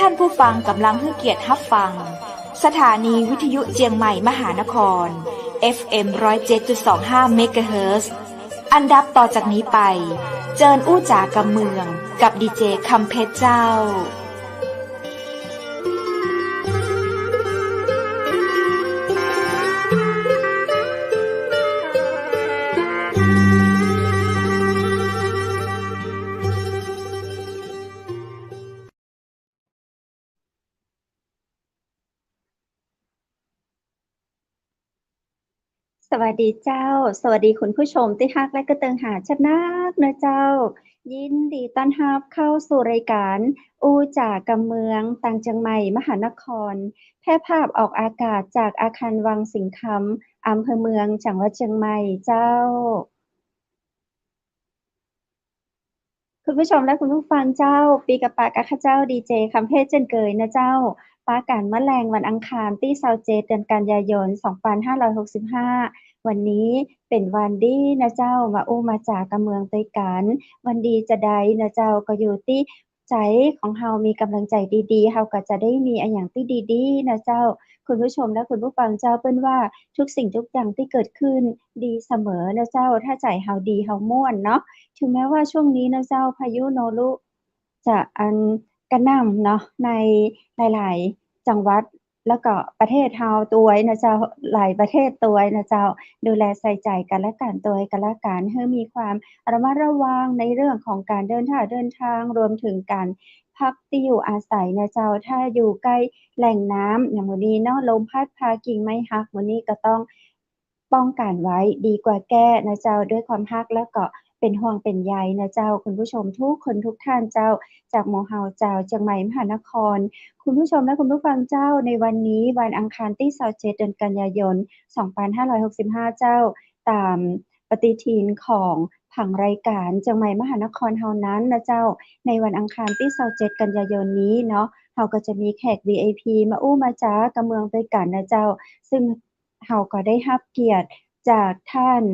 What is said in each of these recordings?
ท่านผู้ฟังกำลังให้เกียรติรับฟังสถานีวิทยุเจียงใหม่มหานคร FM 107.25 เมกะเฮิรตซ์อันดับต่อจากนี้ไปเจิญอู้จ๋ากำเมืองกับดีเจคำเพชรเจ้าสวัสดีเจ้าสวัสดีคุณผู้ชมที่ฮักและกระเติงหาชนักนะเจ้ายินดีต้อนรับเข้าสู่รายการอูจากกำเมืองต่างจังใหม่มหานครแพร่ภาพออกอากาศจากอาคารวังสิงคำอำเภอเมืองจังหวัดเชียงใหม่เจ้าคุณผู้ชมและคุณผู้ฟังเจ้าปีกับปากกับข้าเจ้าดีเจคำเพชรเจนเกยนะเจ้าปาการมะแรงวันอังคารที่27เดือนกันยายน2565วันนี้เป็นวันดีนะเจ้ามาอู้มาจากกำเมืองไต้กันวันดีจะได้นะเจ้าก็อยู่ที่ใจของเฮามีกำลังใจดีๆเฮาก็จะได้มีอันอย่างที่ดีๆนะเจ้าคุณผู้ชมและคุณผู้ฟังเจ้าเปิ้นว่าทุกสิ่งทุกอย่างที่เกิดขึ้นดีเสมอนะเจ้าถ้าใจเฮาดีเฮาม่วนเนาะถึงแม้ว่าช่วงนี้นะเจ้าพายุโนรุจะกระหน่ำเนาะในหลายๆจังหวัดแล้วก็ประเทศเฮาตัวยนะเจ้าหลายประเทศตัวยนะเจ้าดูแลใส่ใจกันและกันตัวยกันและกันให้มีความระมัดระวังในเรื่องของการเดินทางรวมถึงการพักที่อยู่อาศัยนะเจ้าถ้าอยู่ใกล้แหล่งน้ำอย่างมื้อนี้เนาะลมพัดพากิ่งไม้หักมื้อนี้ก็ต้องป้องกันไว้ดีกว่าแก้นะเจ้าด้วยความรักแล้วก็เป็นห่วงเป็นใยนะเจ้าคุณผู้ชมทุกคนทุกท่านเจ้าจากหมู่เฮาเจ้าเชียงใหม่มหานครคุณผู้ชมและคุณผู้ฟังเจ้าในวันนี้วันอังคารที่27เดือนกันยายน2565เจ้าตามปฏิทินของผังรายการเชียงใหม่มหานครเฮานั้นนะเจ้าในวันอังคารที่27กันยายนนี้เนาะเฮาก็จะมีแขก VIP มาอู้มาจ้ากะเมืองด้วยกันนะเจ้าซึ่งเฮาก็ได้รับเกียรติจากท่าน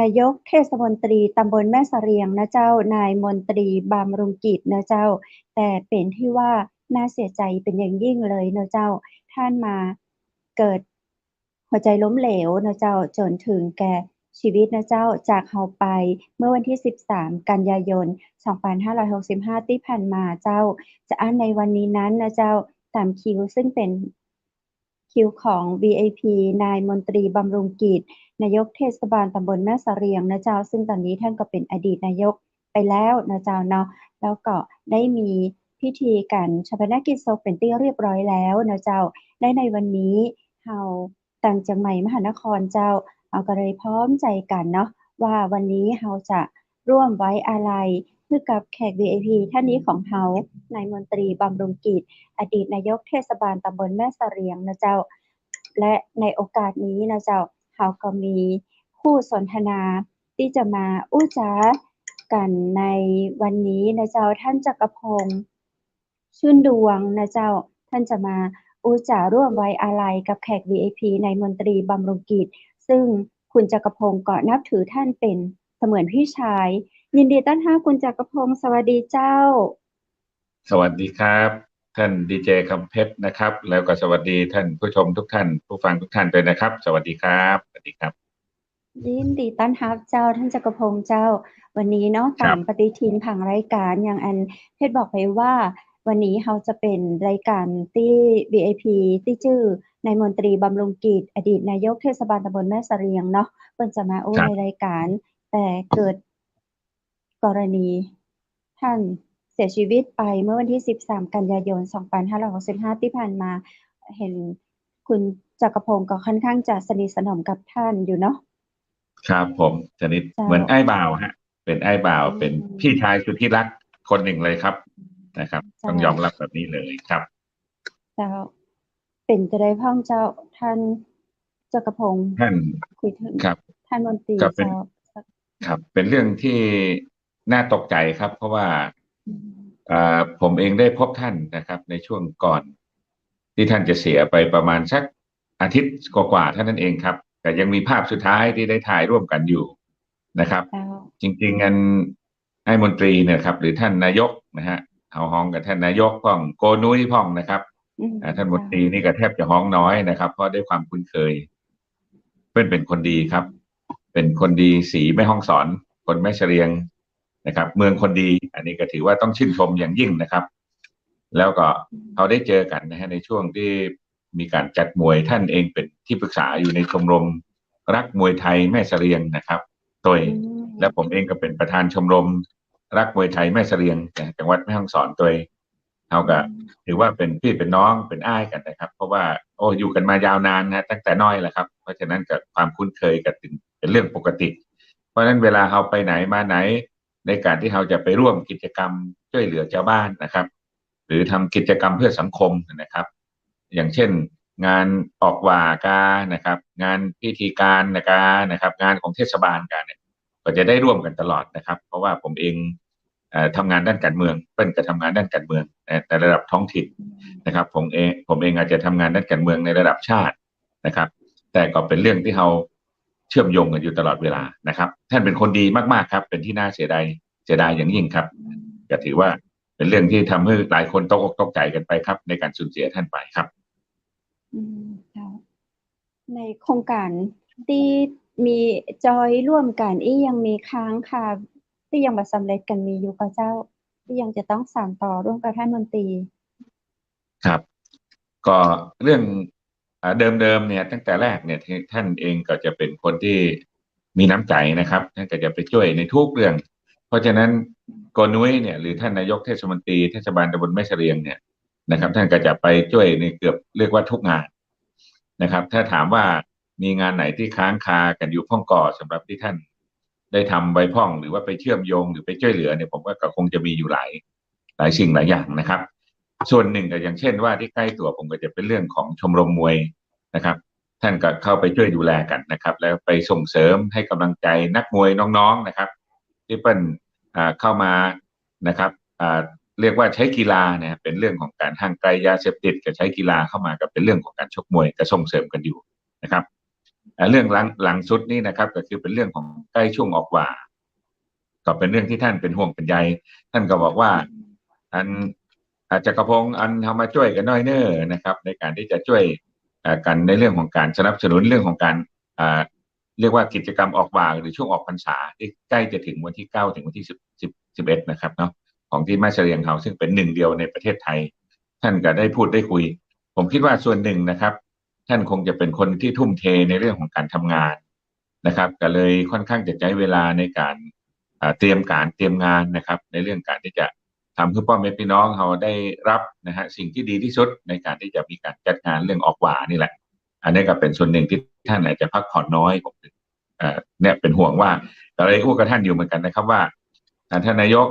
นายกเทศมนตรีตำบลแม่เสรียงนะเจ้านายมนตรีบำรุงกิจนะเจ้าแต่เป็นที่ว่าน่าเสียใจเป็นอย่างยิ่งเลยนะเจ้าท่านมาเกิดหัวใจล้มเหลวนะเจ้าจนถึงแก่ชีวิตนะเจ้าจากเฮาไปเมื่อวันที่13กันยายน2565ที่ผ่านมาเจ้าจะอั้นในวันนี้นั้นนะเจ้าตามคิวซึ่งเป็นคิวของ VIP นายมนตรีบำรุงกิจนายกเทศบาลตำบลแม่เสรียงนะเจ้าซึ่งตอนนี้ท่านก็เป็นอดีตนายกไปแล้วนะเจ้าเนาะแล้วก็ได้มีพิธีการฌาปนกิจศพเป็นที่เรียบร้อยแล้วนะเจ้าและในวันนี้เฮาต่างจังใหม่มหานครเจ้าเอาก็เลยพร้อมใจกันเนาะว่าวันนี้เฮาจะร่วมไว้อาลัยให้กับแขก VIP ท่านนี้ของเฮานายมนตรีบำรุงกิจอดีตนายกเทศบาลตำบลแม่เสรียงนะเจ้าและในโอกาสนี้นะเจ้าเฮาก็มีคู่สนทนาที่จะมาอู้จ๋ากันในวันนี้นะเจ้าท่านจักรพงษ์ชื่นดวงนะเจ้าท่านจะมาอู้จ๋าร่วมไว้อาลัยกับแขก VIP นายมนตรีบำรุงกิจซึ่งคุณจักรพงษ์ก็นับถือท่านเป็นเสมือนพี่ชายยินดีต้อนรับคุณจักรพงษ์สวัสดีเจ้าสวัสดีครับท่านดีเจคำเพชรนะครับแล้วก็สวัสดีท่านผู้ชมทุกท่านผู้ฟังทุกท่านด้วยนะครับสวัสดีครับสวัสดีครับยินดีต้อนรับเจ้าท่านจักรพงษ์เจ้าวันนี้เนาะตามปฏิทินผังรายการอย่างอันเพชรบอกไปว่าวันนี้เราจะเป็นรายการที่ VIP ที่ชื่อนายมนตรีบำรุงกิจอดีตนายกเทศบาลตำบลแม่เสรียงเนาะเพิ่นจะมาโอ้ในรายการแต่เกิดกรณีท่านเสียชีวิตไปเมื่อวันที่13กันยายน2565ที่ผ่านมาเห็นคุณจักรพงษ์ก็ค่อนข้างจะสนิทสนมกับท่านอยู่เนาะครับผมชนิดเหมือนไอ้บ่าวฮะเป็นไอ้บ่าวเป็นพี่ชายสุดที่รักคนหนึ่งเลยครับนะครับต้องยอมรับแบบนี้เลยครับเจ้าเป็นจะได้พ่องเจ้าท่านจักรพงษ์ท่านคุยถึงครับท่านมนตรีก็เป็นเจ้าครับเป็นเรื่องที่น่าตกใจครับเพราะว่าผมเองได้พบท่านนะครับในช่วงก่อนที่ท่านจะเสียไปประมาณสักอาทิตย์กว่าๆเท่านั้นเองครับแต่ยังมีภาพสุดท้ายที่ได้ถ่ายร่วมกันอยู่นะครับจริงๆกันไอ้มนตรีเนี่ยครับหรือท่านนายกนะฮะ เอาฮ้องกับท่านนายกพ่องโกนุ้ยพ่องนะครับท่านมนตรีนี่ก็แทบจะฮ้องน้อยนะครับเพราะด้วยความคุ้นเคยเป็นคนดีครับเป็นคนดีสีแม่ฮ่องสอนคนแม่เสลียงนะครับเมืองคนดีอันนี้ก็ถือว่าต้องชื่นชมอย่างยิ่งนะครับแล้วก็เขาได้เจอกันนะฮะในช่วงที่มีการจัดมวยท่านเองเป็นที่ปรึกษาอยู่ในชมรมรักมวยไทยแม่เสลียงนะครับโดยและผมเองก็เป็นประธานชมรมรักมวยไทยแม่เสลียงจังหวัดแม่ฮ่องสอนโดยเขาก็ถือว่าเป็นพี่เป็นน้องเป็นอ้ายกันนะครับเพราะว่าอยู่กันมายาวนานนะตั้งแต่น้อยแหละครับเพราะฉะนั้นกับความคุ้นเคยกันเป็นเรื่องปกติเพราะฉะนั้นเวลาเราไปไหนมาไหนในการที่เราจะไปร่วมกิจกรรมช่วยเหลือชาวบ้านนะครับหรือทำกิจกรรมเพื่อสังคมนะครับอย่างเช่นงานออกว่ากานะครับงานพิธีการนะครับงานของเทศบาลกันเนี่ยก็จะได้ร่วมกันตลอดนะครับเพราะว่าผมเองทำงานด้านการเมืองเป็นก็ทำงานด้านการเมืองในระดับท้องถิ่นนะครับผมเองอาจจะทำงานด้านการเมืองในระดับชาตินะครับแต่ก็เป็นเรื่องที่เราเชื่อมโยงกันอยู่ตลอดเวลานะครับท่านเป็นคนดีมากๆครับเป็นที่น่าเสียดายอย่างยิ่งครับก็ถือว่าเป็นเรื่องที่ทำให้หลายคนตกอกตกใจกันไปครับในการสูญเสียท่านไปครับในโครงการที่มีจอยร่วมกันยังมีค้างคาที่ยังบ่สำเร็จกันมีอยู่กับเจ้าที่ยังจะต้องสานต่อร่วมกับท่านมนตรีครับก็เรื่องเดิมเนี่ยตั้งแต่แรกเนี่ยท่านเองก็จะเป็นคนที่มีน้ำใจนะครับท่านก็จะไปช่วยในทุกเรื่องเพราะฉะนั้นโกนุ้ยเนี่ยหรือท่านนายกเทศมนตรีเทศบาลตำบลแม่เสลียงเนี่ยนะครับท่านก็จะไปช่วยในเกือบเรียกว่าทุกงานนะครับถ้าถามว่ามีงานไหนที่ค้างคากันอยู่พ่องก่อสำหรับที่ท่านได้ทำใบพ่องหรือว่าไปเชื่อมโยงหรือไปช่วยเหลือเนี่ยผมว่าก็คงจะมีอยู่หลายสิ่งหลายอย่างนะครับส่วนหนึ่งก็อย่างเช่นว่าที่ใกล้ตัวผมก็จะเป็นเรื่องของชมรมมวยนะครับท่านก็เข้าไปช่วยดูแลกันนะครับแล้วไปส่งเสริมให้กำลังใจนักมวยน้องๆนะครับที่เป็นเข้ามานะครับเรียกว่าใช้กีฬาเนี่ยเป็นเรื่องของการห่างไกลยาเสพติดกับใช้กีฬาเข้ามากับเป็นเรื่องของการชกมวยก็ส่งเสริมกันอยู่นะครับเรื่องหลังสุดนี้นะครับก็คือเป็นเรื่องของใกล้ช่วงออกว่าก็เป็นเรื่องที่ท่านเป็นห่วงเป็นใยท่านก็บอกว่าจักรพงศ์ทำมาช่วยกันน้อยเนอนะครับในการที่จะช่วยกันในเรื่องของการสนับสนุนเรื่องของการเรียกว่ากิจกรรมออกบ่าหรือช่วงออกพรรษาที่ใกล้จะถึงวันที่9ถึงวันที่11นะครับเนาะของที่แม่เสลียงเขาซึ่งเป็นหนึ่งเดียวในประเทศไทยท่านก็ได้พูดได้คุยผมคิดว่าส่วนหนึ่งนะครับท่านคงจะเป็นคนที่ทุ่มเทในเรื่องของการทำงานนะครับก็เลยค่อนข้างจะใช้เวลาในการเตรียมงานนะครับในเรื่องการที่จะทำให้พ่อแม่พี่น้องเขาได้รับนะฮะสิ่งที่ดีที่สุดในการที่จะมีการจัดงานเรื่องออกว่านี่แหละอันนี้ก็เป็นส่วนหนึ่งที่ท่านอาจจะพักผ่อนน้อยผมเนี่ยเป็นห่วงว่าเราได้พูดกับท่านอยู่เหมือนกันนะครับว่าท่านนายก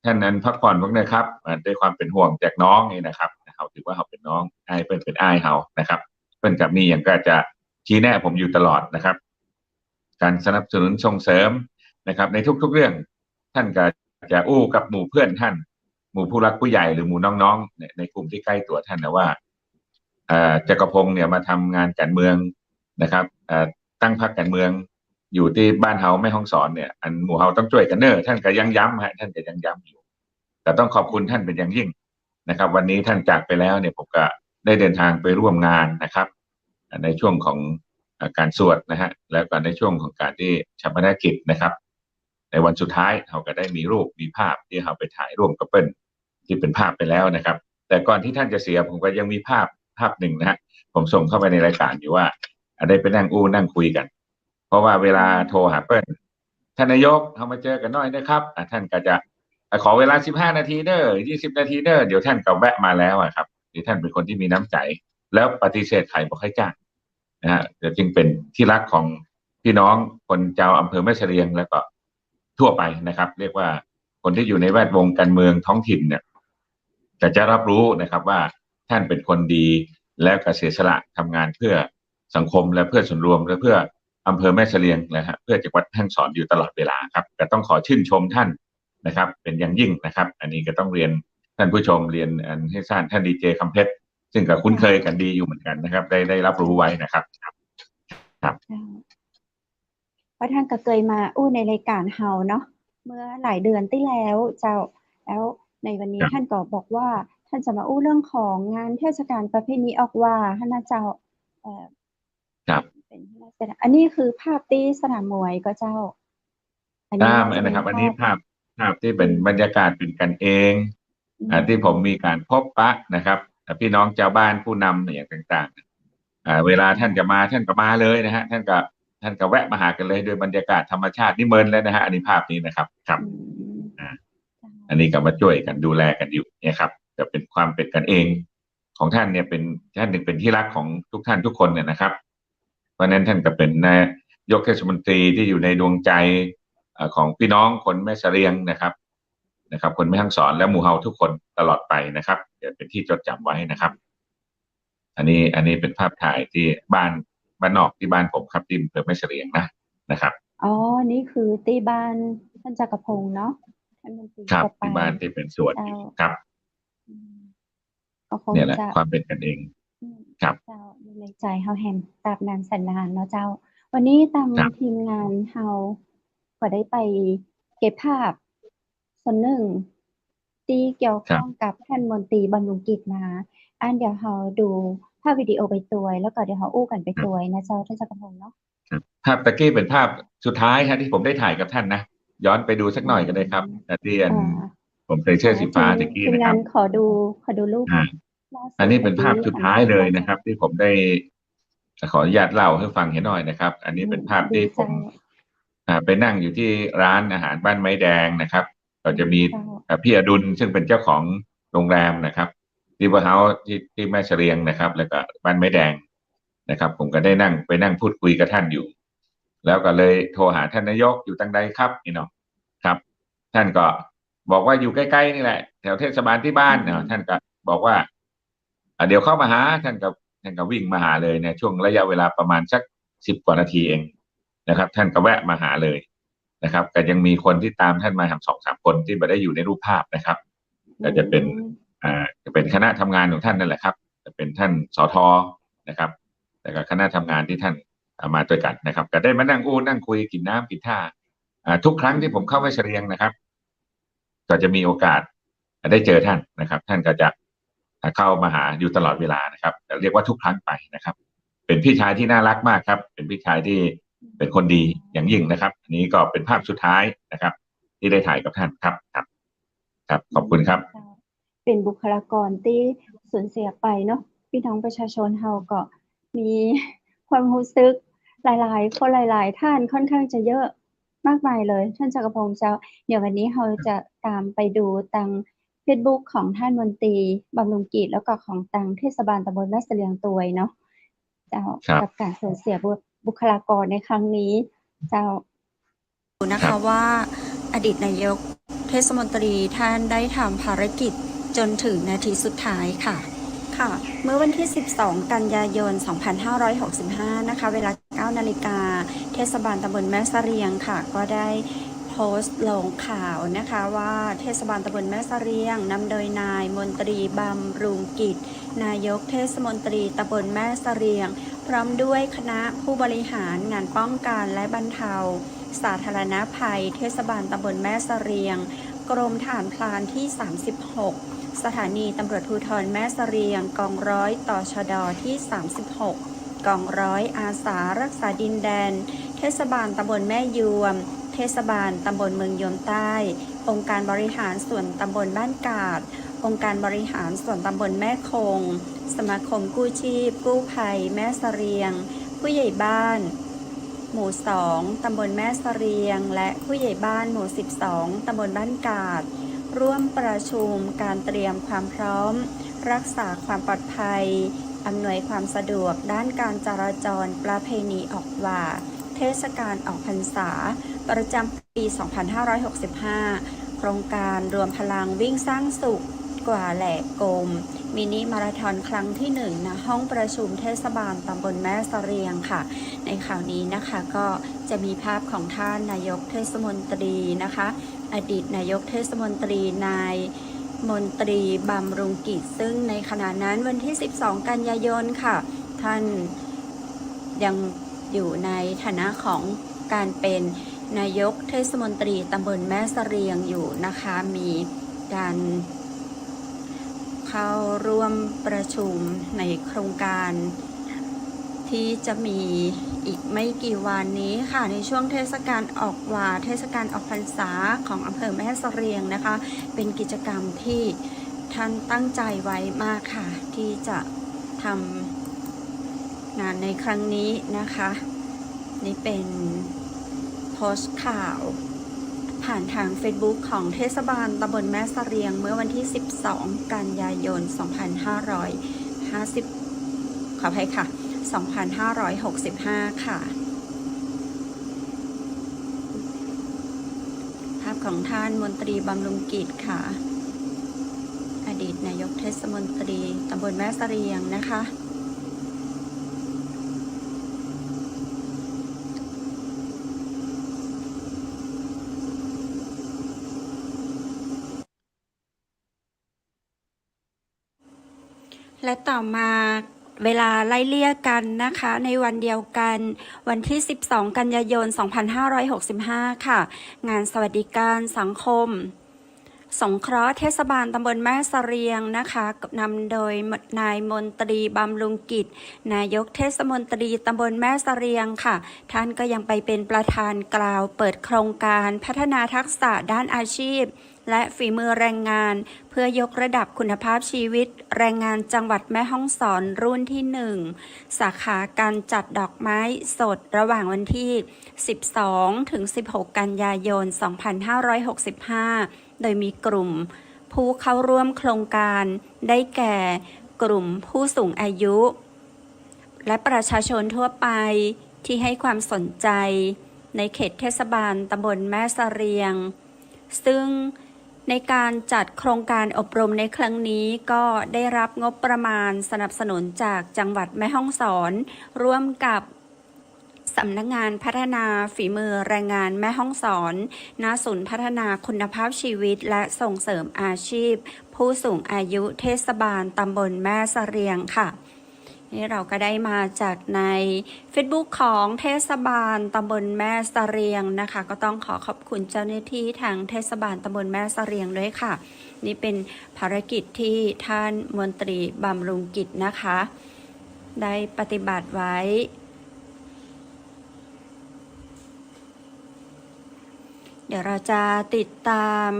ท่านพักผ่อนพวกนี้ครับด้วยความเป็นห่วงจากน้องนี่นะครับเขาถือว่าเขาเป็นน้องไอ้เป็นอ้ายเขานะครับเป็นกับมีอย่างก็จะชี้แนะผมอยู่ตลอดนะครับการสนับสนุนส่งเสริมนะครับในทุกๆเรื่องท่านก็จะอู้กับหมู่เพื่อนท่านหมู่ผู้รักผู้ใหญ่หรือหมู่น้องๆในกลุ่มที่ใกล้ตัวท่านนะว่าจักรพงศ์เนี่ยมาทำงานการเมืองนะครับตั้งพรรคการเมืองอยู่ที่บ้านเฮาแม่ฮ่องสอนเนี่ยหมู่เฮาต้องช่วยกันเนอะท่านก็ยังย้ำฮะท่านก็ยังย้ำอยู่แต่ต้องขอบคุณท่านเป็นอย่างยิ่งนะครับวันนี้ท่านจากไปแล้วเนี่ยผมก็ได้เดินทางไปร่วมงานนะครับในช่วงของการสวดนะฮะแล้วก็ในช่วงของการที่ชาปนกิจนะครับในวันสุดท้ายเราก็ได้มีรูปมีภาพที่เราไปถ่ายร่วมกับเปิ้ลที่เป็นภาพไปแล้วนะครับแต่ก่อนที่ท่านจะเสียผมก็ยังมีภาพหนึ่งนะฮะผมส่งเข้าไปในรายการอยู่ว่าได้ไปนั่งคุยกันเพราะว่าเวลาโทรหาเปิ้ลท่านนายกเรามาเจอกันหน่อยนะครับท่านก็จะขอเวลา15 นาทีเด้อ20 นาทีเด้อเดี๋ยวท่านก็แวะมาแล้วครับที่ท่านเป็นคนที่มีน้ำใจแล้วปฏิเสธใครบอกให้จ้างนะฮะจึงเป็นที่รักของพี่น้องคนเจ้าอำเภอแม่เสลียงแล้วก็ทั่วไปนะครับเรียกว่าคนที่อยู่ในแวดวงการเมืองท้องถิ่นเนี่ยจะรับรู้นะครับว่าท่านเป็นคนดีแล้วก็เสียสละทำงานเพื่อสังคมและเพื่อส่วนรวมและเพื่ออำเภอแม่เสลียงนะฮะเพื่อจังหวัดแพร่สอนอยู่ตลอดเวลาครับก็ต้องขอชื่นชมท่านนะครับเป็นอย่างยิ่งนะครับอันนี้ก็ต้องเรียนท่านผู้ชมเรียนให้ท่านดีเจคำเพชรซึ่งก็คุ้นเคยกันดีอยู่เหมือนกันนะครับได้รับรู้ไว้นะครับครับเพราะท่านก็เคยมาในรายการเฮาเนาะเมื่อหลายเดือนที่แล้วเจ้าแล้ว ในวันนี้ครับท่านก็บอกว่าท่านจะมาอู้เรื่องของงานเทศกาลประเพณีออกว่าท่านนะเจ้าเอ่อ ครับ เป็นที่น่าเสียดายอันนี้คือภาพที่สนามมวยก็เจ้า อันนี้น่าจะเป็นนะครับอันนี้ภาพภาพที่เป็นบรรยากาศเป็นกันเอง อืที่ผมมมีการพบปะนะครับพี่น้องชาวบ้านผู้นำอย่างต่างๆเวลาท่านจะมาท่านก็มาเลยนะฮะท่านก็แวะมาหากันเลยโดยบรรยากาศธรรมชาตินี่เมินเลยนะฮะอันนี้ภาพนี้นะครับครับอืมอ่า เจ้าอันนี้ก็มาช่วยกันดูแลกันอยู่เนี่ยครับจะเป็นความเป็นกันเองของท่านเนี่ยเป็นท่านหนึ่งเป็นที่รักของทุกท่านทุกคนเนี่ยนะครับเพราะฉะนั้นท่านก็เป็นนายกเทศมนตรีที่อยู่ในดวงใจของพี่น้องคนแม่เสลียงนะครับคนแม่ฮ่องสอนและหมู่เฮาทุกคนตลอดไปนะครับเดี๋ยวเป็นที่จดจำไว้นะครับอันนี้เป็นภาพถ่ายที่บ้านนอกที่บ้านผมครับที่อำเภอแม่เสลียงนะครับอ๋อนี่คือตีบ้านท่านจักรพงศ์เนาะท่านมนตรีครับก็ไปที่บ้านที่เป็นสวนเจ้าอยู่ครับอืมก็คงเนี่ยแหละจะ ความเป็นกันเองอืมครับเจ้าอยู่ในใจเฮาแฮมตราบนานแสนนานเนาะเจ้า วันนี้ตามครับทีมงานเฮาก็ได้ไปเก็บภาพส่วนหนึ่งที่เกี่ยวครับ ข้องกับท่านมนตรีบำรุงกิจมาอันเดี๋ยวเฮาดูภาพวิดีโอไปตัวยแล้วก็เดี๋ยวเฮาอู้กันไปตัวยนะเจ้าท่านจักรพงศ์เนาะครับภาพตะกี้เป็นภาพสุดท้ายฮะที่ผมได้ถ่ายกับท่านนะย้อนไปดูสักอืหน่อยก็ได้ครับมที่อ่าผมใส่เสื้อสีทีมฟ้าตะกี้ทีมงานนะครับขอดูรูปอ่าล่าอันสุดนี้เป็นภาพตะกี้สุดท้ายหันหน้าเลยมาเจ้านะครับที่ผมได้ขออนุญาตเล่าให้ฟังให้หน่อยนะครับอันนี้เป็นภาพดีที่ผมเจ้าไปนั่งอยู่ที่ร้านอาหารบ้านไม้แดงนะครับก็จะมีเจ้าพี่อดุลซึ่งเป็นเจ้าของโรงแรมนะครับริเวอร์เฮาส์ที่แม่เสลียงนะครับแล้วก็บ้านไม้แดงนะครับผมก็ได้นั่งพูดคุยกับท่านอยู่ แล้วก็เลยโทรหาท่านนายกอยู่ตังใดครับนี่เนาะครับท่านก็บอกว่าอยู่ใกล้ๆนี่แหละแถวเทศบาลที่บ้านเนาะท่านก็บอกว่าเดี๋ยวเข้ามาหาท่านก็วิ่งมาหาเลยเนี่ยช่วงระยะเวลาประมาณสัก10 กว่านาทีเองนะครับท่านก็แวะมาหาเลยนะครับก็ยังมีคนที่ตามท่านมาทำ2-3 คนที่ไม่ได้อยู่ในรูปภาพนะครับอืก็จะเป็นมจะเป็นคณะทำงานของท่านนั่นแหละครับจะเป็นท่านสทนะครับแล้วก็คณะทำงานที่ท่านมาด้วยกันนะครับก็ได้มานั่งนั่งคุยกินน้ำกินท่าทุกครั้งที่ผมเข้าไปเฉลียงนะครับก็จะมีโอกาสได้เจอท่านนะครับ ท่านก็จะเข้ามาหาอยู่ตลอดเวลานะครับเรียกว่าทุกครั้งไปนะครับ เป็นพี่ชายที่น่ารักมากครับ เป็นพี่ชายที่เป็นคนดีอย่างยิ่งนะครับอันนี้ก็เป็นภาพสุดท้ายนะครับ ที่ได้ถ่ายกับท่านครับขอบคุณครับเป็นบุคลากรที่สูญเสียไปเนาะพี่น้องประชาชนเฮาก็มีความรู้สึกหลายๆคนหลายๆท่านค่อนข้างจะเยอะมากมายเลยท่านจักรพงศ์เจ้าเดี๋ยววันนี้เราจะตามไปดูทาง Facebook ของท่านมนตรีบำรุงกิจแล้วก็ของทางเทศบาลตำบลแม่เสลียงตัวยเนาะเจ้ากับการสูญเสียบุคลากรในครั้งนี้เจ้านะคะว่าอดีตนายกเทศมนตรีท่านได้ทำภารกิจจนถึงนาทีสุดท้ายค่ะเมื่อวันที่ 12 กันยายน 2565 นะคะเวลา 9 นาฬิกาเทศบาลตำบลแม่เสลียงค่ะก็ได้โพสต์ลงข่าวนะคะว่าเทศบาลตำบลแม่เสลียงนำโดยนายมนตรีบำรุงกิจนายกเทศมนตรีตำบลแม่เสลียงพร้อมด้วยคณะผู้บริหารงานป้องกันและบรรเทาสาธารณภัยเทศบาลตำบลแม่เสลียงกรมฐานพลานที่ 36 สถานีตำรวจภูธรแม่เสลียงกองร้อยต่อชดที่ 36 กองร้อยอาสารักษาดินแดนเทศบาลตำบลแม่ยวมเทศบาลตำบลเมืองยวมใต้องค์การบริหารส่วนตำบลบ้านกาดองค์การบริหารส่วนตำบลแม่คงสมาคมกู้ชีพกู้ภัยแม่เสลียงผู้ใหญ่บ้านหมู่ 2 ตำบลแม่เสลียงและผู้ใหญ่บ้านหมู่ 12 ตำบลบ้านกาดร่วมประชุมการเตรียมความพร้อมรักษาความปลอดภัยอำนวยความสะดวกด้านการจราจรประเพณีออกว่าเทศกาลออกพรรษาประจำปี 2565 โครงการรวมพลังวิ่งสร้างสุขกว่าแหลกกลมมินิมาราธอนครั้งที่1ณห้องประชุมเทศบาลตำบลแม่เสลียงค่ะในข่าวนี้นะคะก็จะมีภาพของท่านนายกเทศมนตรีนะคะอดีตนายกเทศมนตรีนายมนตรีบำรุงกิจซึ่งในขณะนั้นวันที่ 12 กันยายนค่ะท่านยังอยู่ในฐานะของการเป็นนายกเทศมนตรีตำบลแม่เสลียงอยู่นะคะมี การเข้าร่วมประชุมในโครงการที่จะมีอีกไม่กี่วันนี้ค่ะในช่วงเทศกาลออกวาเทศกาลออกพรรษาของอำเภอแม่เสรียงนะคะเป็นกิจกรรมที่ท่านตั้งใจไว้มากค่ะที่จะทำงานในครั้งนี้นะคะนี่เป็นโพสต์ข่าวผ่านทาง Facebook ของเทศบาลตำบลแม่เสรียงเมื่อวันที่12กันยายน2550ขออภัยค่ะ2565ค่ะภาพของท่านมนตรีบำรุงกิจค่ะอดีตนายกเทศมนตรีตำบลแม่เสรียงนะคะและต่อมาเวลาไล่เลี่ยกันนะคะในวันเดียวกันวันที่12กันยายน2565ค่ะงานสวัสดิการสังคมสงเคราะห์เทศบาลตำบลแม่เสรียงนะคะนำโดยนายมนตรีบำรุงกิจนายกเทศมนตรีตำบลแม่เสรียงค่ะท่านก็ยังไปเป็นประธานกล่าวเปิดโครงการพัฒนาทักษะด้านอาชีพและฝีมือแรงงานเพื่อยกระดับคุณภาพชีวิตแรงงานจังหวัดแม่ฮ่องสอนรุ่นที่1สาขาการจัดดอกไม้สดระหว่างวันที่12ถึง16กันยายน2565โดยมีกลุ่มผู้เข้าร่วมโครงการได้แก่กลุ่มผู้สูงอายุและประชาชนทั่วไปที่ให้ความสนใจในเขตเทศบาลตำบลแม่เสรียงซึ่งในการจัดโครงการอบรมในครั้งนี้ก็ได้รับงบประมาณสนับสนุนจากจังหวัดแม่ฮ่องสอนร่วมกับสำนักงานพัฒนาฝีมือแรงงานแม่ฮ่องสอนณศูนย์พัฒนาคุณภาพชีวิตและส่งเสริมอาชีพผู้สูงอายุเทศบาลตำบลแม่เสรียงค่ะนี่เราก็ได้มาจากใน Facebook ของเทศบาลตำบลแม่เสรียงนะคะก็ต้องขอขอบคุณเจ้าหน้าที่ทางเทศบาลตำบลแม่เสรียงด้วยค่ะนี่เป็นภารกิจที่ท่านมนตรีบำรุงกิจนะคะได้ปฏิบัติไว้เดี๋ยวเราจะติดตาม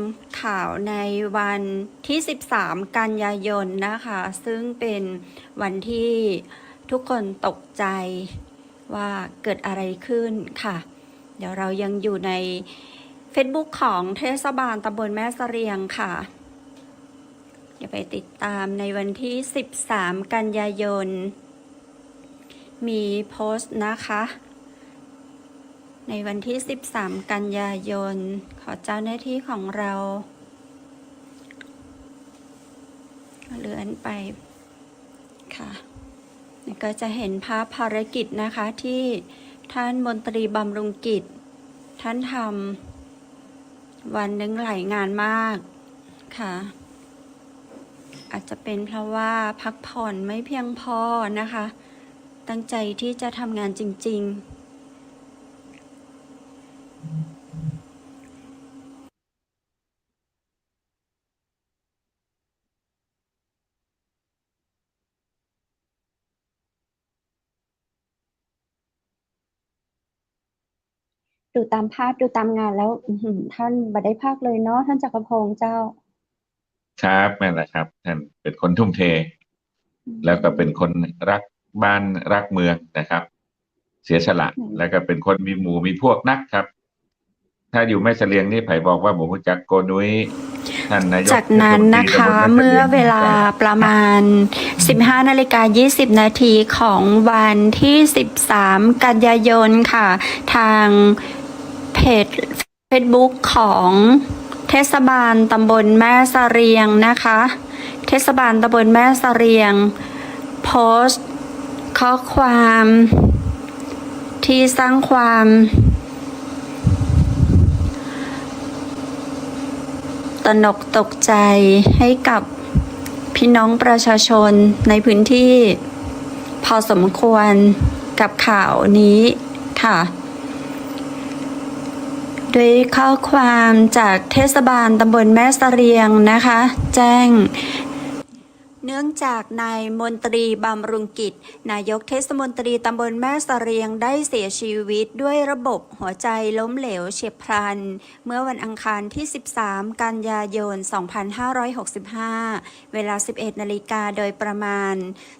ข่าวในวันที่13กันยายนนะคะซึ่งเป็นวันที่ทุกคนตกใจว่าเกิดอะไรขึ้นค่ะเดี๋ยวเรายังอยู่ใน Facebook ของเทศบาลตำบลแม่เสรียงค่ะอย่าไปติดตามในวันที่13กันยายนมีโพสต์นะคะในวันที่13กันยายนขอเจ้าหน้าที่ของเราเลื่อนไปค่ะนี่ก็จะเห็นภาพภารกิจนะคะที่ท่านมนตรีบำรุงกิจท่านทำวันหนึ่งหลายงานมากค่ะอาจจะเป็นเพราะว่าพักผ่อนไม่เพียงพอนะคะตั้งใจที่จะทำงานจริงๆดูตามภาพดูตามงานแล้วท่านบัดได้ภาคเลยเนาะท่านจักรพงษ์เจ้าครับนั่นแหละครับท่านเป็นคนทุ่มเทแล้วก็เป็นคนรักบ้านรักเมืองนะครับเสียสละแล้วก็เป็นคนมีหมู่มีพวกนักครับถ้าอยู่แม่เสลียงนี่ไผ่บอกว่าหมู่จักโกนุ้ยท่านนายกจากนั้นนะคะเมื่อเวลาประมาณ 15:20 นาทีของวันที่13กันยายนค่ะทางเพจ Facebook ของเทศบาลตำบลแม่เสรียงนะคะเทศบาลตำบลแม่เสรียงโพสต์ข้อความที่สร้างความตระหนกตกใจให้กับพี่น้องประชาชนในพื้นที่พอสมควรกับข่าวนี้ค่ะ ด้วยข้อความจากเทศบาลตำบลแม่เสรียงนะคะ แจ้ง เนื่องจากนายมนตรีบำรุงกิจนายกเทศมนตรีตำบลแม่เสรียงได้เสียชีวิตด้วยระบบหัวใจล้มเหลวเฉียบพลันเมื่อวันอังคารที่ 13 กันยายน 2565 เวลา 11 นาฬิกาโดยประมาณ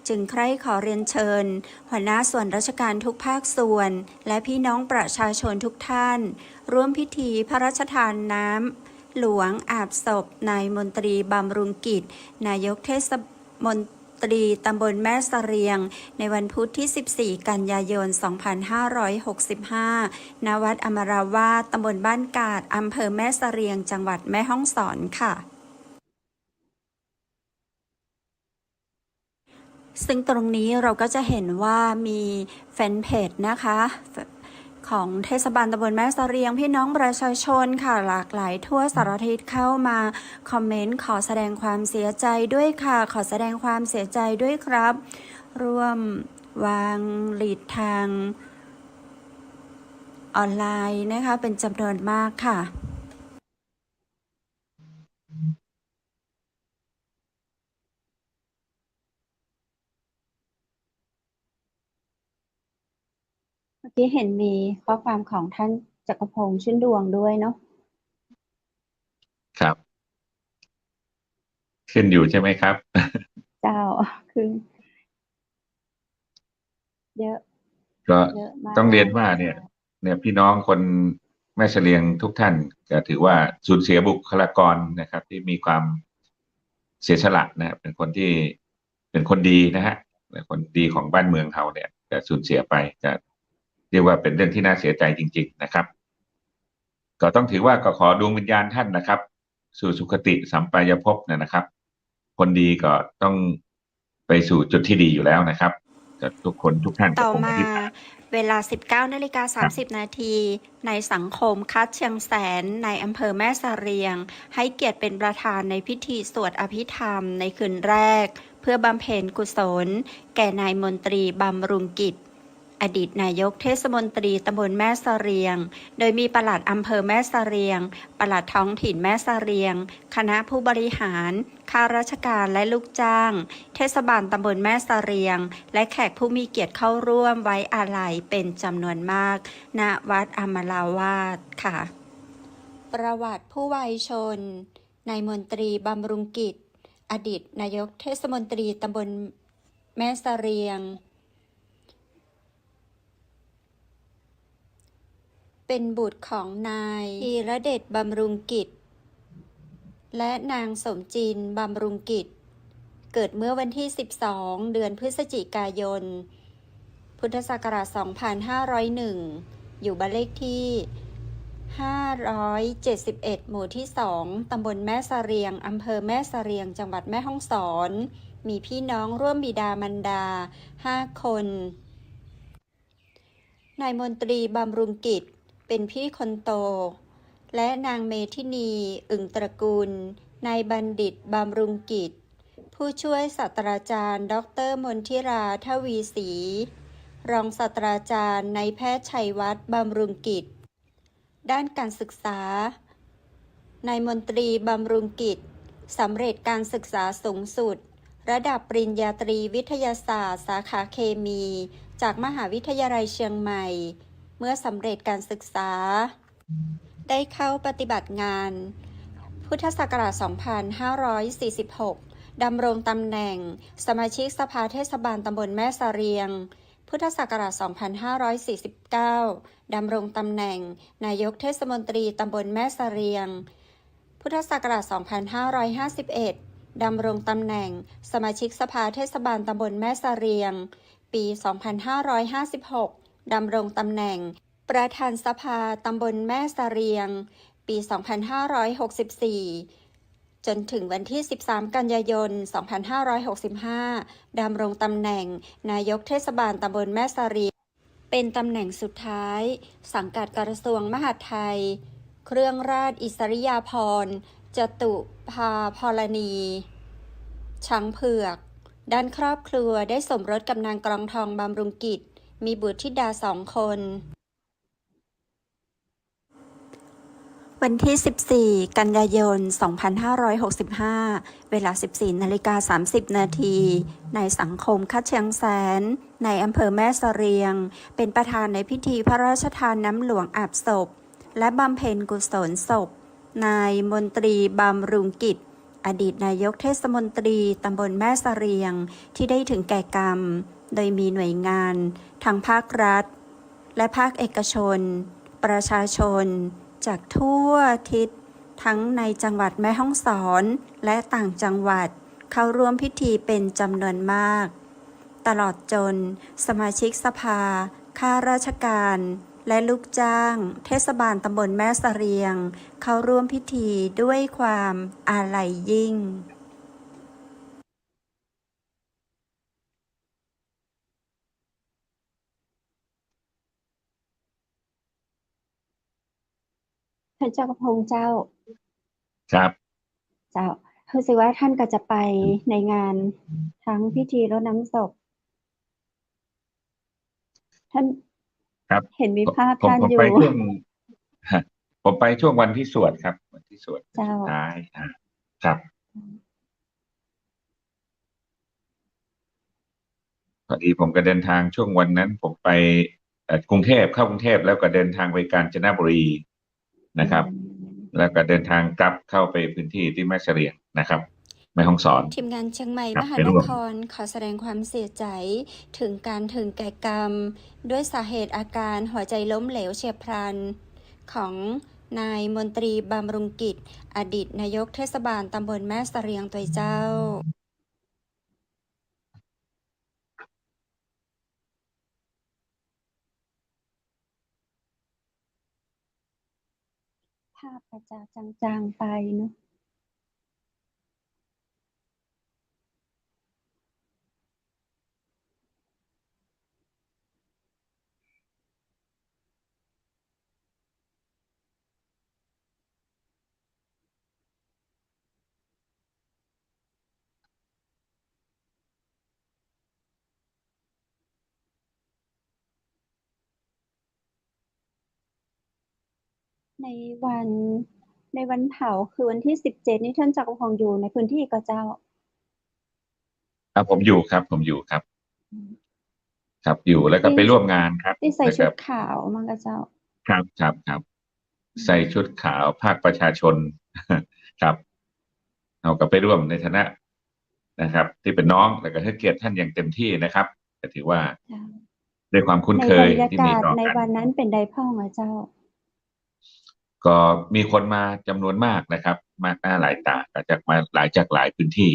จึงใคร่ขอเรียนเชิญหัวหน้าส่วนราชการทุกภาคส่วนและพี่น้องประชาชนทุกท่านร่วมพิธีพระราชทานน้ำหลวงอาบศพนายมนตรีบำรุงกิจนายกเทศมนตรีตำบลแม่เสรียงในวันพุธที่ 14 กันยายน 2565 ณ วัดอมราวาสตำบลบ้านกาดอำเภอแม่เสรียงจังหวัดแม่ฮ่องสอนค่ะซึ่งตรงนี้เราก็จะเห็นว่ามีแฟนเพจนะคะของเทศบาลตำบลแม่เสรียงพี่น้องประชาชนค่ะหลากหลายทั่วสารทิศเข้ามาคอมเมนต์ขอแสดงความเสียใจด้วยค่ะขอแสดงความเสียใจด้วยครับร่วมวางหลีดทางออนไลน์นะคะเป็นจำนวนมากค่ะ เมื่อกี้เห็นมีข้อความของท่านจักรพงษ์ชื่นดวงด้วยเนาะ ครับ ขึ้นอยู่ใช่ไหมครับ เจ้าคือ เยอะ ก็ เยอะมาก ต้องเรียนว่าเนี่ยพี่น้องคนแม่เสลียงทุกท่านก็ถือว่าสูญเสียบุคลากรนะครับ ที่มีความเสียสละนะเป็นคนที่เป็นคนดีนะฮะเป็นคนดีของบ้านเมืองเขาเนี่ยจะสูญเสียไปจะเรียกว่าเป็นเรื่องที่น่าเสียใจจริง ๆนะครับ ก็ต้องถือว่าก็ขอดวงวิญญาณท่านนะครับ สู่สุคติสัมปายภพนะครับ คนดีก็ต้องไปสู่จุดที่ดีอยู่แล้วนะครับแต่ทุกคนทุกท่าน ต่อ คง มา คิด เวลา 19:30 นาทีในสังคมคัดเชียงแสนในอำเภอแม่เสรียงให้เกียรติเป็นประธานในพิธีสวดอภิธรรมในคืนแรกเพื่อบำเพ็ญกุศลแก่นายมนตรีบำรุงกิจอดีตนายกเทศมนตรีตำบลแม่เสรียงโดยมีปลัดอำเภอแม่เสรียงปลัดท้องถิ่นแม่เสรียงคณะผู้บริหารข้าราชการและลูกจ้างเทศบาลตำบลแม่เสรียงและแขกผู้มีเกียรติเข้าร่วมไว้อาลัยเป็นจำนวนมากณวัดอมราวาสค่ะประวัติผู้วัยชนนายมนตรีบำรุงกิจอดีตนายกเทศมนตรีตำบลแม่เสรียงเป็นบุตรของนายธีรเดชบำรุงกิจและนางสมจินบำรุงกิจเกิดเมื่อวันที่ 12 เดือนพฤศจิกายน พุทธศักราช 2501 อยู่บ้านเลขที่ 571 หมู่ที่ 2 ตำบลแม่เสรียง อำเภอแม่เสรียง จังหวัดแม่ฮ่องสอน มีพี่น้องร่วมบิดามารดา 5 คน นายมนตรีบำรุงกิจเป็นพี่คนโตและนางเมธินีอึ่งตระกูลนายบัณฑิตบำรุงกิจผู้ช่วยศาสตราจารย์ดร.มนทิราทวีศรีรองศาสตราจารย์นายแพทย์ชัยวัฒน์บำรุงกิจด้านการศึกษานายมนตรีบำรุงกิจสำเร็จการศึกษาสูงสุดระดับปริญญาตรีวิทยาศาสตร์สาขาเคมีจากมหาวิทยาลัยเชียงใหม่เมื่อสำเร็จการศึกษาได้เข้าปฏิบัติงานพุทธศักราช 2546 ดำรงตำแหน่งสมาชิกสภาเทศบาลตำบลแม่เสรียงพุทธศักราช 2549 ดำรงตำแหน่งนายกเทศมนตรีตำบลแม่เสรียงพุทธศักราช 2551 ดำรงตำแหน่งสมาชิกสภาเทศบาลตำบลแม่เสรียงปี 2556 ดำรงตำแหน่งประธานสภาตำบลแม่เสรียงปี 2564 จนถึงวันที่ 13 กันยายน 2565 ดำรงตำแหน่งนายกเทศบาลตำบลแม่เสรียงเป็นตำแหน่งสุดท้ายสังกัดกระทรวงมหาดไทยเครื่องราชอิสริยาภรณ์จตุภาพรณีช้างเผือกด้านครอบครัวได้สมรสกับนางกรองทองบำรุงกิจมีบุตรธิดา2 คน วันที่ 14 กันยายน 2565 เวลา 14:30 นาทีในสังคมคัดเชียงแสนในอำเภอแม่เสรียง เป็นประธานในพิธีพระราชทานน้ำหลวงอาบศพ และบำเพ็ญกุศลศพ นายมนตรีบำรุงกิจ อดีตนายกเทศมนตรีตำบลแม่เสรียงที่ได้ถึงแก่กรรม โดยมีหน่วยงานทั้งภาครัฐ และภาคเอกชน ประชาชน จากทั่วทิศทั้งในจังหวัดแม่ฮ่องสอนและต่างจังหวัดเข้าร่วมพิธีเป็นจำนวนมาก ตลอดจนสมาชิกสภาข้าราชการและลูกจ้างเทศบาลตำบลแม่เสรียงเข้าร่วมพิธีด้วยความอาลัยยิ่ง ท่านเจ้ากระพงเจ้า ครับ เจ้าคือสิว่าท่านก็จะไปในงานทั้งพิธีรดน้ำศพ ท่าน ครับ เห็นมีภาพ ผม ท่าน ผม อยู่ ไปช่วง ผมไปช่วงวันที่สวดครับ วันที่สวด เจ้า สุดท้ายครับพอดีผมก็เดินทางช่วงวันนั้น ผมไปกรุงเทพเข้ากรุงเทพแล้วก็เดินทางไปกาญจนบุรีนะครับ แล้วก็เดินทางกลับเข้าไปพื้นที่ที่แม่เสรียงนะครับแม่ฮ่องสอน ทีมงานเชียงใหม่ ครับ มหา ไป น ร่วม ครขอแสดงความเสียใจถึงการถึงแก่กรรม ด้วยสาเหตุอาการหัวใจล้มเหลวเฉียบพลัน ของนายมนตรีบำรุงกิจ อดีตนายกเทศบาลตำบลแม่เสรียงตัวเจ้า ภาพอาจจะจางๆไปเนาะ ในวันในวันเผาคือวันที่17นี่ท่านจักรพงศ์อยู่ในพื้นที่ก็เจ้า ผมอยู่ครับ ผมอยู่ครับ ครับอยู่แล้วก็ไปร่วมงานครับ ที่ใส่ แล้ว ชุ ก็ ดขาวมันก็เจ้า ครับใส่ชุดขาวภาคประชาชน ครับเอาก็ไปร่วมในฐานะนะครับ ที่เป็นน้องแล้วก็ให้เกียรติท่านอย่างเต็มที่นะครับก็ถือว่า เจ้า ด้วยความคุ้น ใน เค บร ย รยา ที่ กา มี ศ ต่อ ใน กัน วันนั้นเป็นใดพ่องเหรอเจ้า ก็มีคนมาจำนวนมากนะครับ มากหน้าหลายตาก็จากมาหลายพื้นที่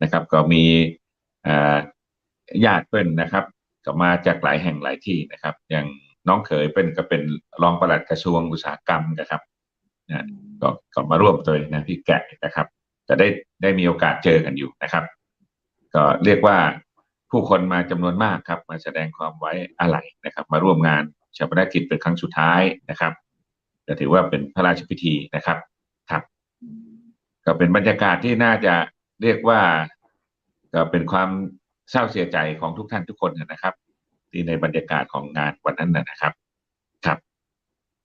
นะครับ ก็มีญาติเปิ้ลนะครับก็มาจากหลายแห่งหลายที่นะครับ อย่างน้องเขยเปิ้ลก็เป็นรองปลัดกระทรวงอุตสาหกรรมนะครับนะก็มาร่วมโดยนะพี่แกะนะครับจะได้มีโอกาสเจอกันอยู่นะครับ ก็เรียกว่าผู้คนมาจำนวนมากครับ มาแสดงความไว้อาลัยนะครับ มาร่วมงานชาปนกิจเป็นครั้งสุดท้ายนะครับก็ถือว่าเป็นพระราชพิธีนะครับครับ ก็เป็นบรรยากาศที่น่าจะเรียกว่าก็เป็นความเศร้าเสียใจของทุกท่านทุกคนนะครับ ที่ในบรรยากาศของงานวันนั้นนะครับครับ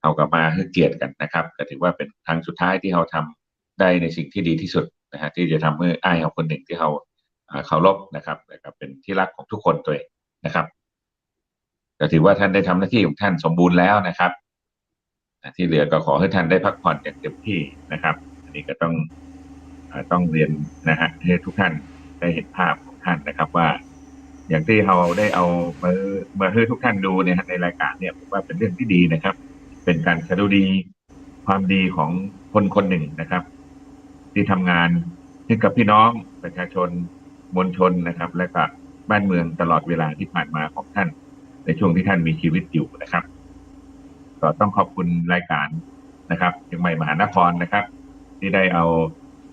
เอากลับมาให้เกียรติกันนะครับก็ถือว่าเป็นครั้งสุดท้ายที่เราทำได้ในสิ่งที่ดีที่สุดนะฮะที่จะทำให้อ้ายของคนหนึ่งที่เราเคารพนะครับแล้วก็เป็นที่รักของทุกคนตัวเองนะครับก็ถือว่าท่านได้ทำหน้าที่ของท่านสมบูรณ์แล้วนะครับที่เหลือก็ขอให้ท่านได้พักผ่อนอย่างเต็มที่นะครับอันนี้ก็ต้องเรียนนะฮะให้ทุกท่านได้เห็นภาพของท่านนะครับว่าอย่างที่เราได้เอามาให้ทุกท่านดูเนี่ยในรายการเนี่ยผมว่าเป็นเรื่องที่ดีนะครับ เป็นการสดุดีความดีของคนหนึ่งนะครับ ที่ทำงานให้กับพี่น้องประชาชนมวลชนนะครับ และก็บ้านเมืองตลอดเวลาที่ผ่านมาของท่านในช่วงที่ท่านมีชีวิตอยู่นะครับ ก็ต้องขอบคุณรายการนะครับเชียงใหม่มหานครนะครับ ที่ได้เอา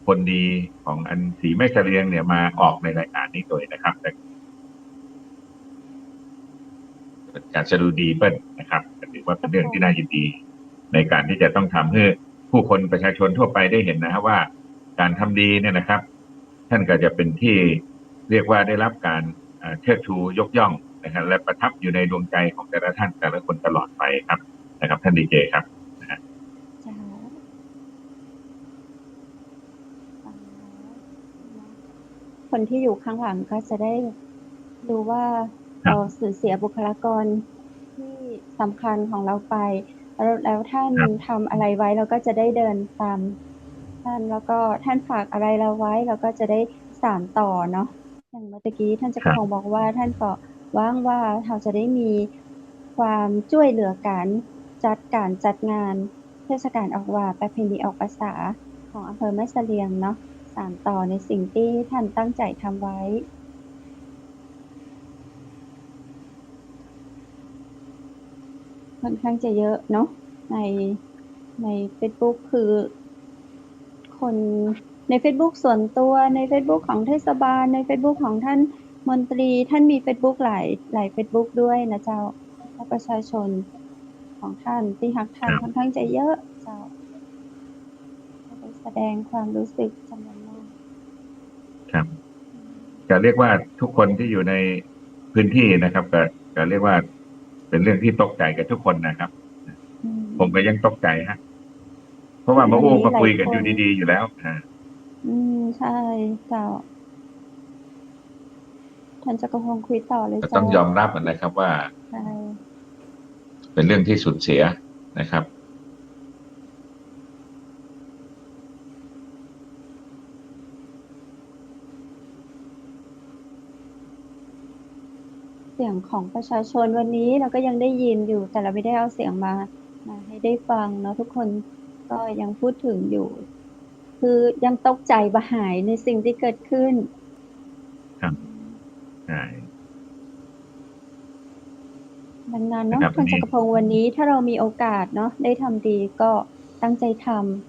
คนดีของอันสีแม่เสรียงเนี่ยมาออกในรายการนี้โดยนะครับเป็นการสดุดีเปิ้ลนะครับถือว่าเป็นเรื่องที่น่ายินดีในการที่จะต้องทำให้ผู้คนประชาชนทั่วไปได้เห็นนะครับว่าการทำดีเนี่ยนะครับ ท่านก็จะเป็นที่เรียกว่าได้รับการเชิดชูยกย่องนะครับและประทับอยู่ในดวงใจของแต่ละท่านแต่ละคนตลอดไปครับนะครับท่านดีเจครับ เจ้า คนที่อยู่ข้างหลังก็จะได้รู้ว่า ครั เรา บ สูญเสียบุคลากรที่สำคัญของเราไป แล้วท่าน ครับ ทำอะไรไว้เราก็จะได้เดินตามท่าน แล้วก็ท่านฝากอะไรเราไว้เราก็จะได้สานต่อเนาะ อย่างเมื่อตะกี้ท่านจั ค กร รับ พงศ์บอกว่า ท่านก็หวังว่าเราจะได้มีความช่วยเหลือกันการจัดงานเทศกาลออกหว่าประเพณีออกพรรษาของอำเภอแม่เสลียงเนาะ สานต่อในสิ่งที่ท่านตั้งใจทำไว้ ค่อนข้างจะเยอะเนาะ ในเฟซบุ๊ก คือคนในเฟซบุ๊กส่วนตัว ในเฟซบุ๊กของเทศบาล ในเฟซบุ๊กของท่านมนตรี ท่านมีเฟซบุ๊กหลายเฟซบุ๊กด้วยนะเจ้า และประชาชนของท่านที่รักท่าน ครับ ค่อนข้างจะเยอะเจ้า ก็ได้แสดงความรู้สึกจำนวนมาก ครับ จะเรียกว่าทุกคนที่อยู่ในพื้นที่นะครับ ก็เรียกว่าเป็นเรื่องที่ตกใจกับทุกคนนะครับ อืม ผมก็ยังตกใจฮะ เพราะว่ามา วัน อู้ นี้ มา หลา คุ ย ยกัน ค อยู่ น ดี ๆ อยู่แล้ว ใช่เจ้า ท่านจักรพงศ์คุยต่อเลย ก็ เจ้า ต้องยอมรับอะนะครับว่า ใช่ เป็นเรื่องที่สูญเสียนะครับ เสียงของประชาชนวันนี้เราก็ยังได้ยินอยู่ แต่เราไม่ได้เอาเสียงมาให้ได้ฟังเนาะ ทุกคนก็ยังพูดถึงอยู่ คือยังตกใจบ่หายในสิ่งที่เกิดขึ้น ครับ ใช่ ดังนั้น นะ เนาะ ครับ ท่าน อัน จั นี้ กรพงศ์วันนี้ถ้าเรามีโอกาสเนาะ ได้ทำดีก็ตั้งใจท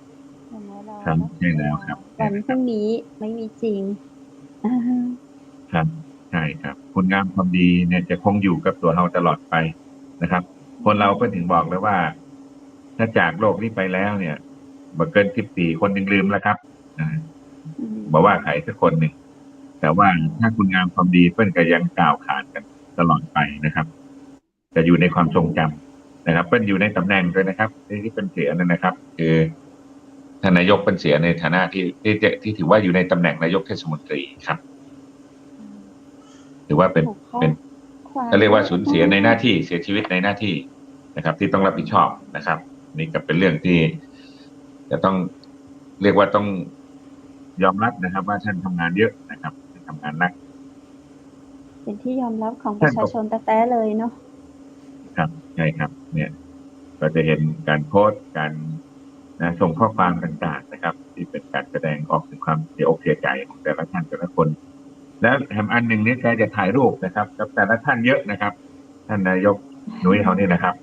ำ อย่างน้อยแล้ว ครับ เนาะ ใช่แล้วครับ ใช่ วัน แล้ว พ ค รุ รั่ บ งนี้ไม่มีจริง ครับ ใช่ครับ คุณงามความดีเนี่ยจะคงอยู่กับตัวเราตลอดไปนะครับ คนเราก็ถึงบอกแล้วว่า ถ้าจากโลกนี้ไปแล้วเนี่ย บ่เกิน 10 ปี คนหนึ่งลืมแล้วครับ อืม บ่ว่าใครสักคนหนึ่ง แต่ว่าถ้าคุณงามความดีเพิ่นก็ยังกล่าวขานกันตลอดไปนะครับ จะอยู่ในความทรงจำนะครับ เพิ่นอยู่ในตำแหน่งด้วยนะครับ ที่เพิ่นเสียนั่นนะครับ คือท่านนายกเพิ่นเสียในฐานะที่ถือว่าอยู่ในตำแหน่งนายกเทศมนตรีครับ ถือว่าเป็น ถูกข้อ เป็น ความ เขาเรียกว่า เย สูญ อะ เสียในห มา น้าก ที่ เสียชีวิตในหน้าที่นะครับ ที่ต้องรับผิดชอบนะครับ นี่ก็เป็นเรื่องที่จะต้องเรียกว่าต้องยอมรับนะครับ ว่าท่านทำงานเยอะนะครับ ท่านทำงานหนัก เป็นที่ยอมรับของป ท่า ระ น ชา ก็ ชนแต๊ะ ๆ เลยเนาะ ครับ ใช่ครับ เนี่ย ก็จะเห็นการโพสต์ การส่งข้อความต่าง ๆ นะครับ ที่เป็นการแสดงออกถึงความเสียอกเสียใจของแต่ละท่านแต่ละคน แล้วแถมอันหนึ่งเนี่ยแกจะถ่ายรูปนะครับ กับแต่ละท่านเยอะนะครับ ท่านนายกนุ้ยเขานี่นะครับ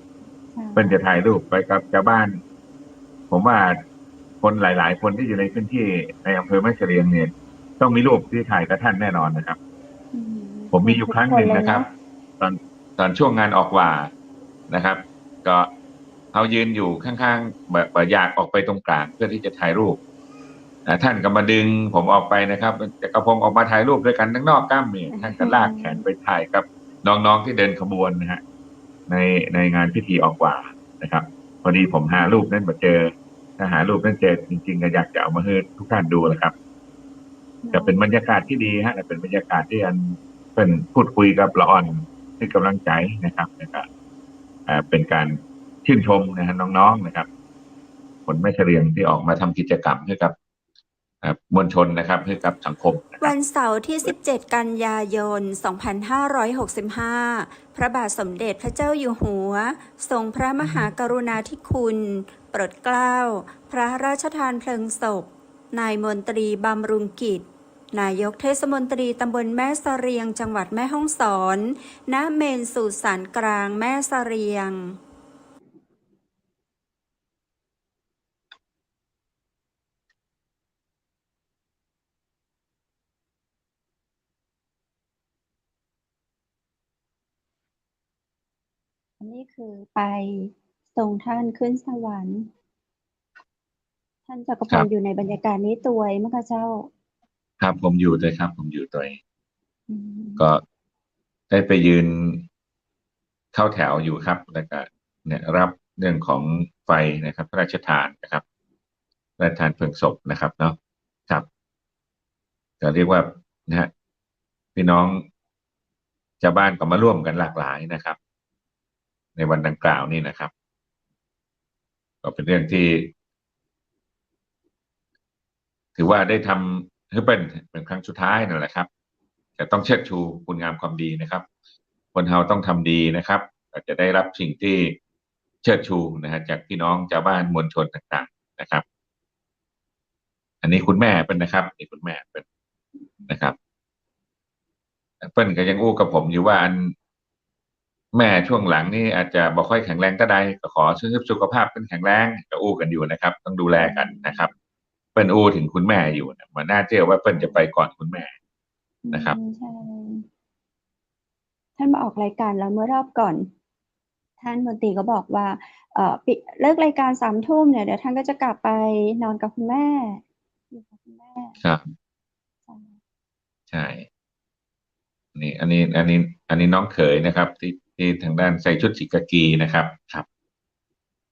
ค่ะ เพิ่นจะถ่ายรูปไปกับชาวบ้าน ผมว่าคนหลาย ๆ คนที่อยู่ในพื้นที่ในอำเภอแม่เสลียงเนี่ย ต้องมีรูปที่ถ่ายกับท่านแน่นอนนะครับ อืม ผมมีอยู่ ทุก ครั้ง ค ห น นึ่ง เลย นะค เนาะ รับ ตอนช่วงงานออกหว่านะครับ ก็เขายืนอยู่ข้าง ๆ แบบอยากออกไปตรงกลางเพื่อที่จะถ่ายรูป ท่านก็มาดึงผมออกไปนะครับ จักรพงศ์ออกมาถ่ายรูปด้วยกันข้างนอกกั้มนี่ ท่านก็ลากแขนไปถ่ายกับน้อง ๆ ที่เดินขบวนนะฮะ ในงานพิธีออกหว่านะครับ พอดีผมหารูปนั้นบ่เจอ ถ้าหารูปนั้นเจอจริง ๆ ก็อยากจะเอามาให้ทุกท่านดูแหละครับ จะเป็นบรรยากาศที่ดีฮะและเป็นบรรยากาศที่อันเพิ่นพูดคุยกับละอ่อนให้กำลังใจนะครับ แล้วก็เป็นการชื่นชมนะฮะน้อง ๆ นะครับ คนแม่เสลียงที่ออกมาทำกิจกรรมให้กับมวลชนนะครับ ให้กับสังคมนะค วั รับ นเสาร์ที่ 17 กันยายน 2565 พระบาทสมเด็จพระเจ้าอยู่หัว ทรงพระมหากรุณาธิคุณ โปรดเกล้า พระราชทานเพลิงศพ นายมนตรีบำรุงกิจ นายกเทศมนตรีตำบลแม่เสลียง จังหวัดแม่ฮ่องสอน ณ เมนสุสานกลางแม่เสลียง อันนี้คือไปส่งท่านขึ้นสวรรค์ ท่านจักรพ ครั ง บ ศ์อยู่ในบรรยากาศนี้ตัวยมั้งคะเจ้า? ครับ ผมอยู่ด้วยครับ ผมอยู่ด้วย อืม ก็ได้ไปยืนเข้าแถวอยู่ครับ แล้วก็เนี่ยรับเรื่องของไฟนะครับ พระราชทานนะครับ พระราชทานเพลิงศพนะครับเนาะ ครับ ก็เรียกว่านะฮะ พี่น้องชาวบ้านก็มาร่วมกันหลากหลายนะครับ ในวันดังกล่าวนี่นะครับ ก็เป็นเรื่องที่ ถือว่าได้ทำให้เป็นครั้งสุดท้ายนั่นแหละครับจะต้องเชิดชูคุณงามความดีนะครับ คนเราต้องทำดีนะครับก็จะได้รับสิ่งที่เชิดชูนะฮะจากพี่น้องชาวบ้านมวลชนต่างๆนะครับ อันนี้คุณแม่เป็นนะครับนี่คุณแม่เป็นนะครับเปิ้ลก็ยังอู้กับผมอยู่ว่าอันแม่ช่วงหลังนี่อาจจะบ่ค่อยแข็งแรงก็ได้ก็ขอสุขภาพเป็นแข็งแรงก็อู้กันอยู่นะครับ ต้องดูแลกันนะครับ เปิ้ลอู้ถึงคุณแม่อยู่นะมันน่าเชื่อว่าเปิ้ลจะไปก่อนคุณแม่นะครับ ใช่ท่านมาออกรายการแล้วเมื่อรอบก่อน ท่านมนตรีก็บอกว่าเลิกรายการ3 ทุ่มเนี่ยเดี๋ยวท่านก็จะกลับไปนอนกับคุณแม่อยู่กับคุณแม่ ครับ ใช่ ใช่อันนี้น้องเขยนะครับ ที่ทางด้านใส่ชุดสีกากีนะครับครับ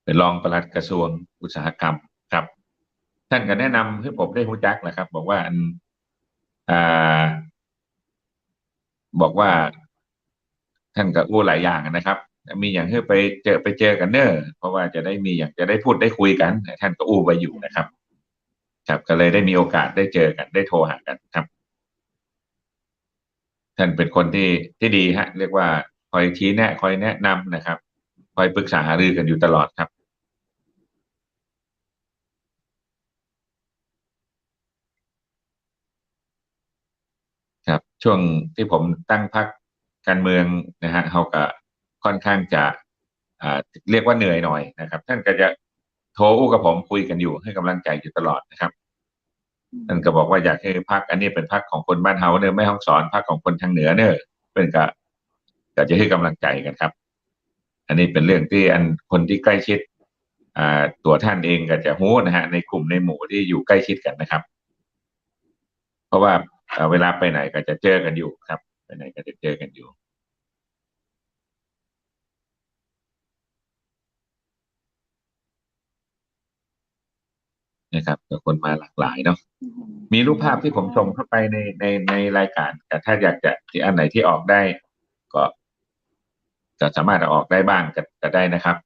เป็นรองปลัดกระทรวงอุตสาหกรรมครับ ท่านก็แนะนำให้ผมได้รู้จักนะครับ บอกว่าอ่า บอกว่า ท่านก็อู้หลายอย่างนะครับ มีอย่างให้ไปเจอกันเนอะเพราะว่าจะได้มีอย่างจะได้พูดได้คุยกันท่านก็อู้ไปอยู่นะครับ ครับก็เลยได้มีโอกาสได้เจอกันได้โทรหากันครับ ท่านเป็นคนที่ดีฮะ เรียกว่าคอยชี้แนะคอยแนะนำนะครับ คอยปรึกษาหารือกันอยู่ตลอดครับ ครับ ช่วงที่ผมตั้งพรรคการเมืองนะฮะเขาก็ค่อนข้างจะเรียกว่าเหนื่อยหน่อยนะครับ ท่านก็จะโทรอู้กับผมคุยกันอยู่ให้กำลังใจอยู่ตลอดนะครับ ท่านก็บอกว่าอยากให้พรรคอันนี้เป็นพรรคของคนบ้านเฮาเนอะไม่ห้องสอนพรรคของคนทางเหนือเนอะเป็นก็จะให้กำลังใจกันครับ อันนี้เป็นเรื่องที่คนที่ใกล้ชิดตัวท่านเองก็จะรู้นะฮะในกลุ่มในหมู่ที่อยู่ใกล้ชิดกันนะครับ เพราะว่าเวลาไปไหนก็จะเจอกันอยู่ครับไปไหนก็จะเจอกันอยู่นะครับก็คนมาหลากหลายเนาะมีรูปภาพที่ผมส่งเข้าไปในรายการแต่ถ้าอยากจะที่อันไหนที่ออกได้ ก็จะสามารถเอาออกได้บ้างก็ได้นะครับ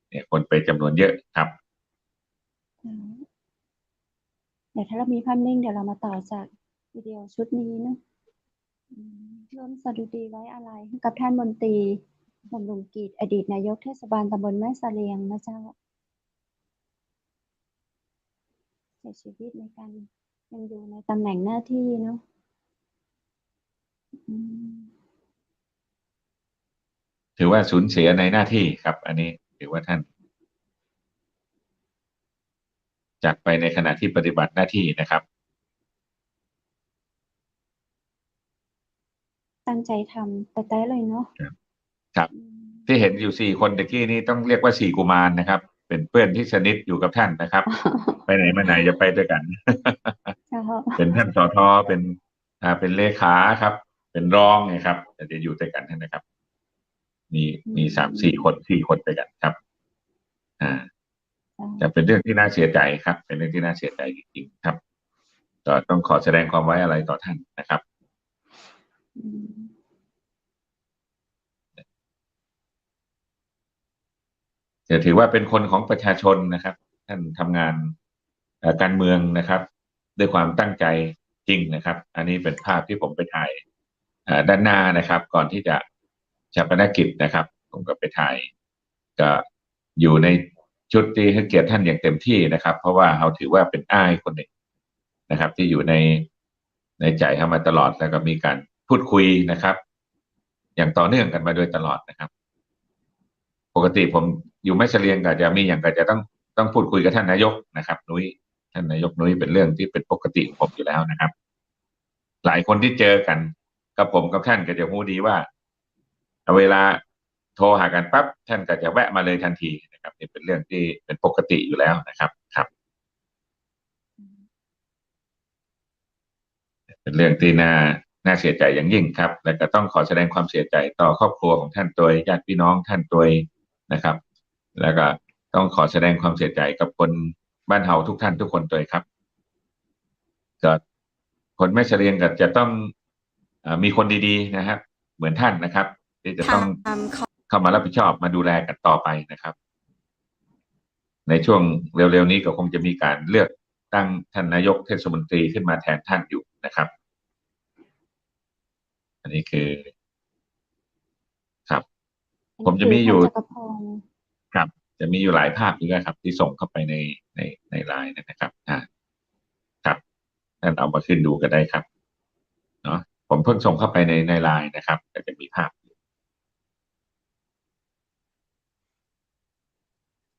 เนี่ยคนไปจำนวนเยอะครับ เดี๋ยวถ้าเรามีภาพนิ่งเดี๋ยวเรามาต่อจากวิดีโอชุดนี้เนาะร่วมสดุดีไว้อาลัยให้กับท่านมนตรีบำรุงกิจอดีตนายกเทศบาลตำบลแม่เสลียงนะเจ้าเสียชีวิตในการยังอยู่ในตำแหน่งหน้าที่เนาะถือว่าสูญเสียในหน้าที่ครับ อันนี้ถือว่าท่านจากไปในขณะที่ปฏิบัติหน้าที่นะครับ ตั้งใจทำแต่เลยเนาะ ครับ ที่เห็นอยู่4 คนตะกี้นี้ต้องเรียกว่า4 กุมารนะครับ เป็นเพื่อนที่สนิทอยู่กับท่านนะครับ ไปไหนมาไหนจะไปด้วยกัน เป็นท่านสทเป็นเลขาครับ เป็นรองไงครับจะอยู่ด้วยกันนะครับ มี3-4 คน4 คนด้วยกันครับจะเป็นเรื่องที่น่าเสียใจครับ เป็นเรื่องที่น่าเสียใจจริงๆครับก็ต้องขอแสดงความไว้อะไรต่อท่านนะครับจะถือว่าเป็นคนของประชาชนนะครับ ท่านทำงานการเมืองนะครับด้วยความตั้งใจจริงนะครับ อันนี้เป็นภาพที่ผมไปถ่ายด้านหน้านะครับ ก่อนที่จะชาปนกิจนะครับ ผมก็ไปถ่ายก็อยู่ในชุดที่ให้เกียรติท่านอย่างเต็มที่นะครับ เพราะว่าเราถือว่าเป็นอ้ายคนหนึ่งนะครับ ที่อยู่ในใจเขามาตลอดแล้วก็มีการพูดคุยนะครับ อย่างต่อเนื่องกันมาโดยตลอดนะครับ ปกติผมอยู่แม่เสลียงก็จะมีอย่างก็จะต้องพูดคุยกับท่านนายกนะครับท่านนายกนุ้ยเป็นเรื่องที่เป็นปกติของผมอยู่แล้วนะครับ หลายคนที่เจอกันกับผมกับท่านก็จะรู้ดีว่าเวลาโทรหากันปั๊บท่านก็จะแวะมาเลยทันทีนะครับนี่เป็นเรื่องที่เป็นปกติอยู่แล้วนะครับครับเป็นเรื่องที่น่าเสียใจอย่างยิ่งครับและก็ต้องขอแสดงความเสียใจต่อครอบครัวของท่านโดยญาติพี่น้องท่านโดยนะครับ แล้วก็ต้องขอแสดงความเสียใจกับคนบ้านเฮาทุกท่านทุกคนโดยครับก็คนแม่เสลียงก็จะต้อง มีคนดีๆนะครับเหมือนท่านนะครับที่จะต้อง ขอ เข้ามารับผิดชอบมาดูแลกันต่อไปนะครับ ในช่วงเร็วๆนี้ก็คงจะมีการเลือกตั้งท่านนายกเทศมนตรีขึ้นมาแทนท่านอยู่นะครับ อันนี้คือครับ ผมจะมีอยู่ ท่านจักรพงศ์ ครับ จะมีอยู่หลายภาพด้วยครับ ที่ส่งเข้าไปในไลน์นะครับครับท่านเอามาขึ้นดูกันได้ครับเนาะผมเพิ่งส่งเข้าไปในไลน์นะครับก็จะมีภาพ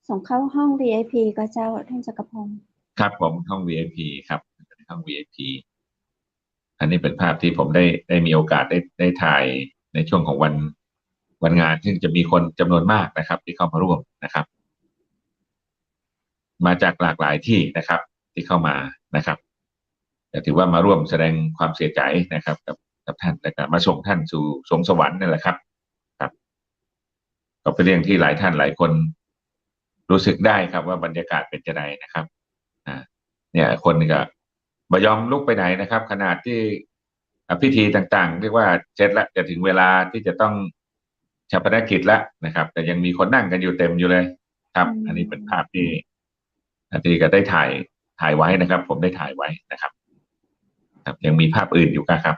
ส่งเข้าห้อง VIP ก็เจ้าท่านจักรพงศ์ ครับผมห้อง VIP ครับห้อง VIP อันนี้เป็นภาพที่ผมได้มีโอกาสได้ถ่ายในช่วงของวันงานซึ่งจะมีคนจำนวนมากนะครับ ที่เข้ามาร่วมนะครับ มาจากหลากหลายที่นะครับ ที่เข้ามานะครับแต่ถือว่ามาร่วมแสดงความเสียใจนะครับ กับท่านนะครับมาส่งท่านสู่สวงสวรรค์นั่นแหละครับครับก็เป็นเรื่องที่หลายท่านหลายคนรู้สึกได้ครับว่าบรรยากาศเป็นจะไดนะครับเนี่ยคนก็ไม่ยอมลุกไปไหนนะครับ ขนาดที่พิธีต่างๆเรียกว่าเสร็จแล้วจะถึงเวลาที่จะต้องชาปนกิจแล้วนะครับ แต่ยังมีคนนั่งกันอยู่เต็มอยู่เลยครับ อันนี้เป็นภาพที่ก็ได้ถ่ายไว้นะครับ ผมได้ถ่ายไว้นะครับครับยังมีภาพอื่นอยู่ครับ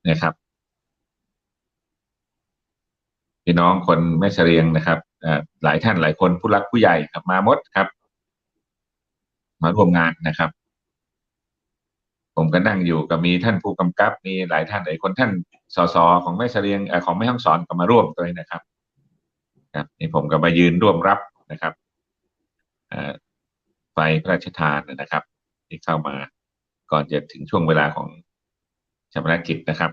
นะครับพี่น้องคนแม่เสรียงนะครับหลายท่านหลายคนผู้รักผู้ใหญ่ครับมาหมดครับ มาร่วมงานนะครับ ผมก็นั่งอยู่ก็มีท่านผู้กำกับมีหลายท่านหลายคนท่านสสของแม่เสรียงของแม่ฮ่องสอนก็มาร่วมด้วยนะครับครับนี่ผมก็มายืนร่วมรับนะครับไฟพระราชทานนะครับ ที่เข้ามาก่อนจะถึงช่วงเวลาของชาปนกิจนะครับ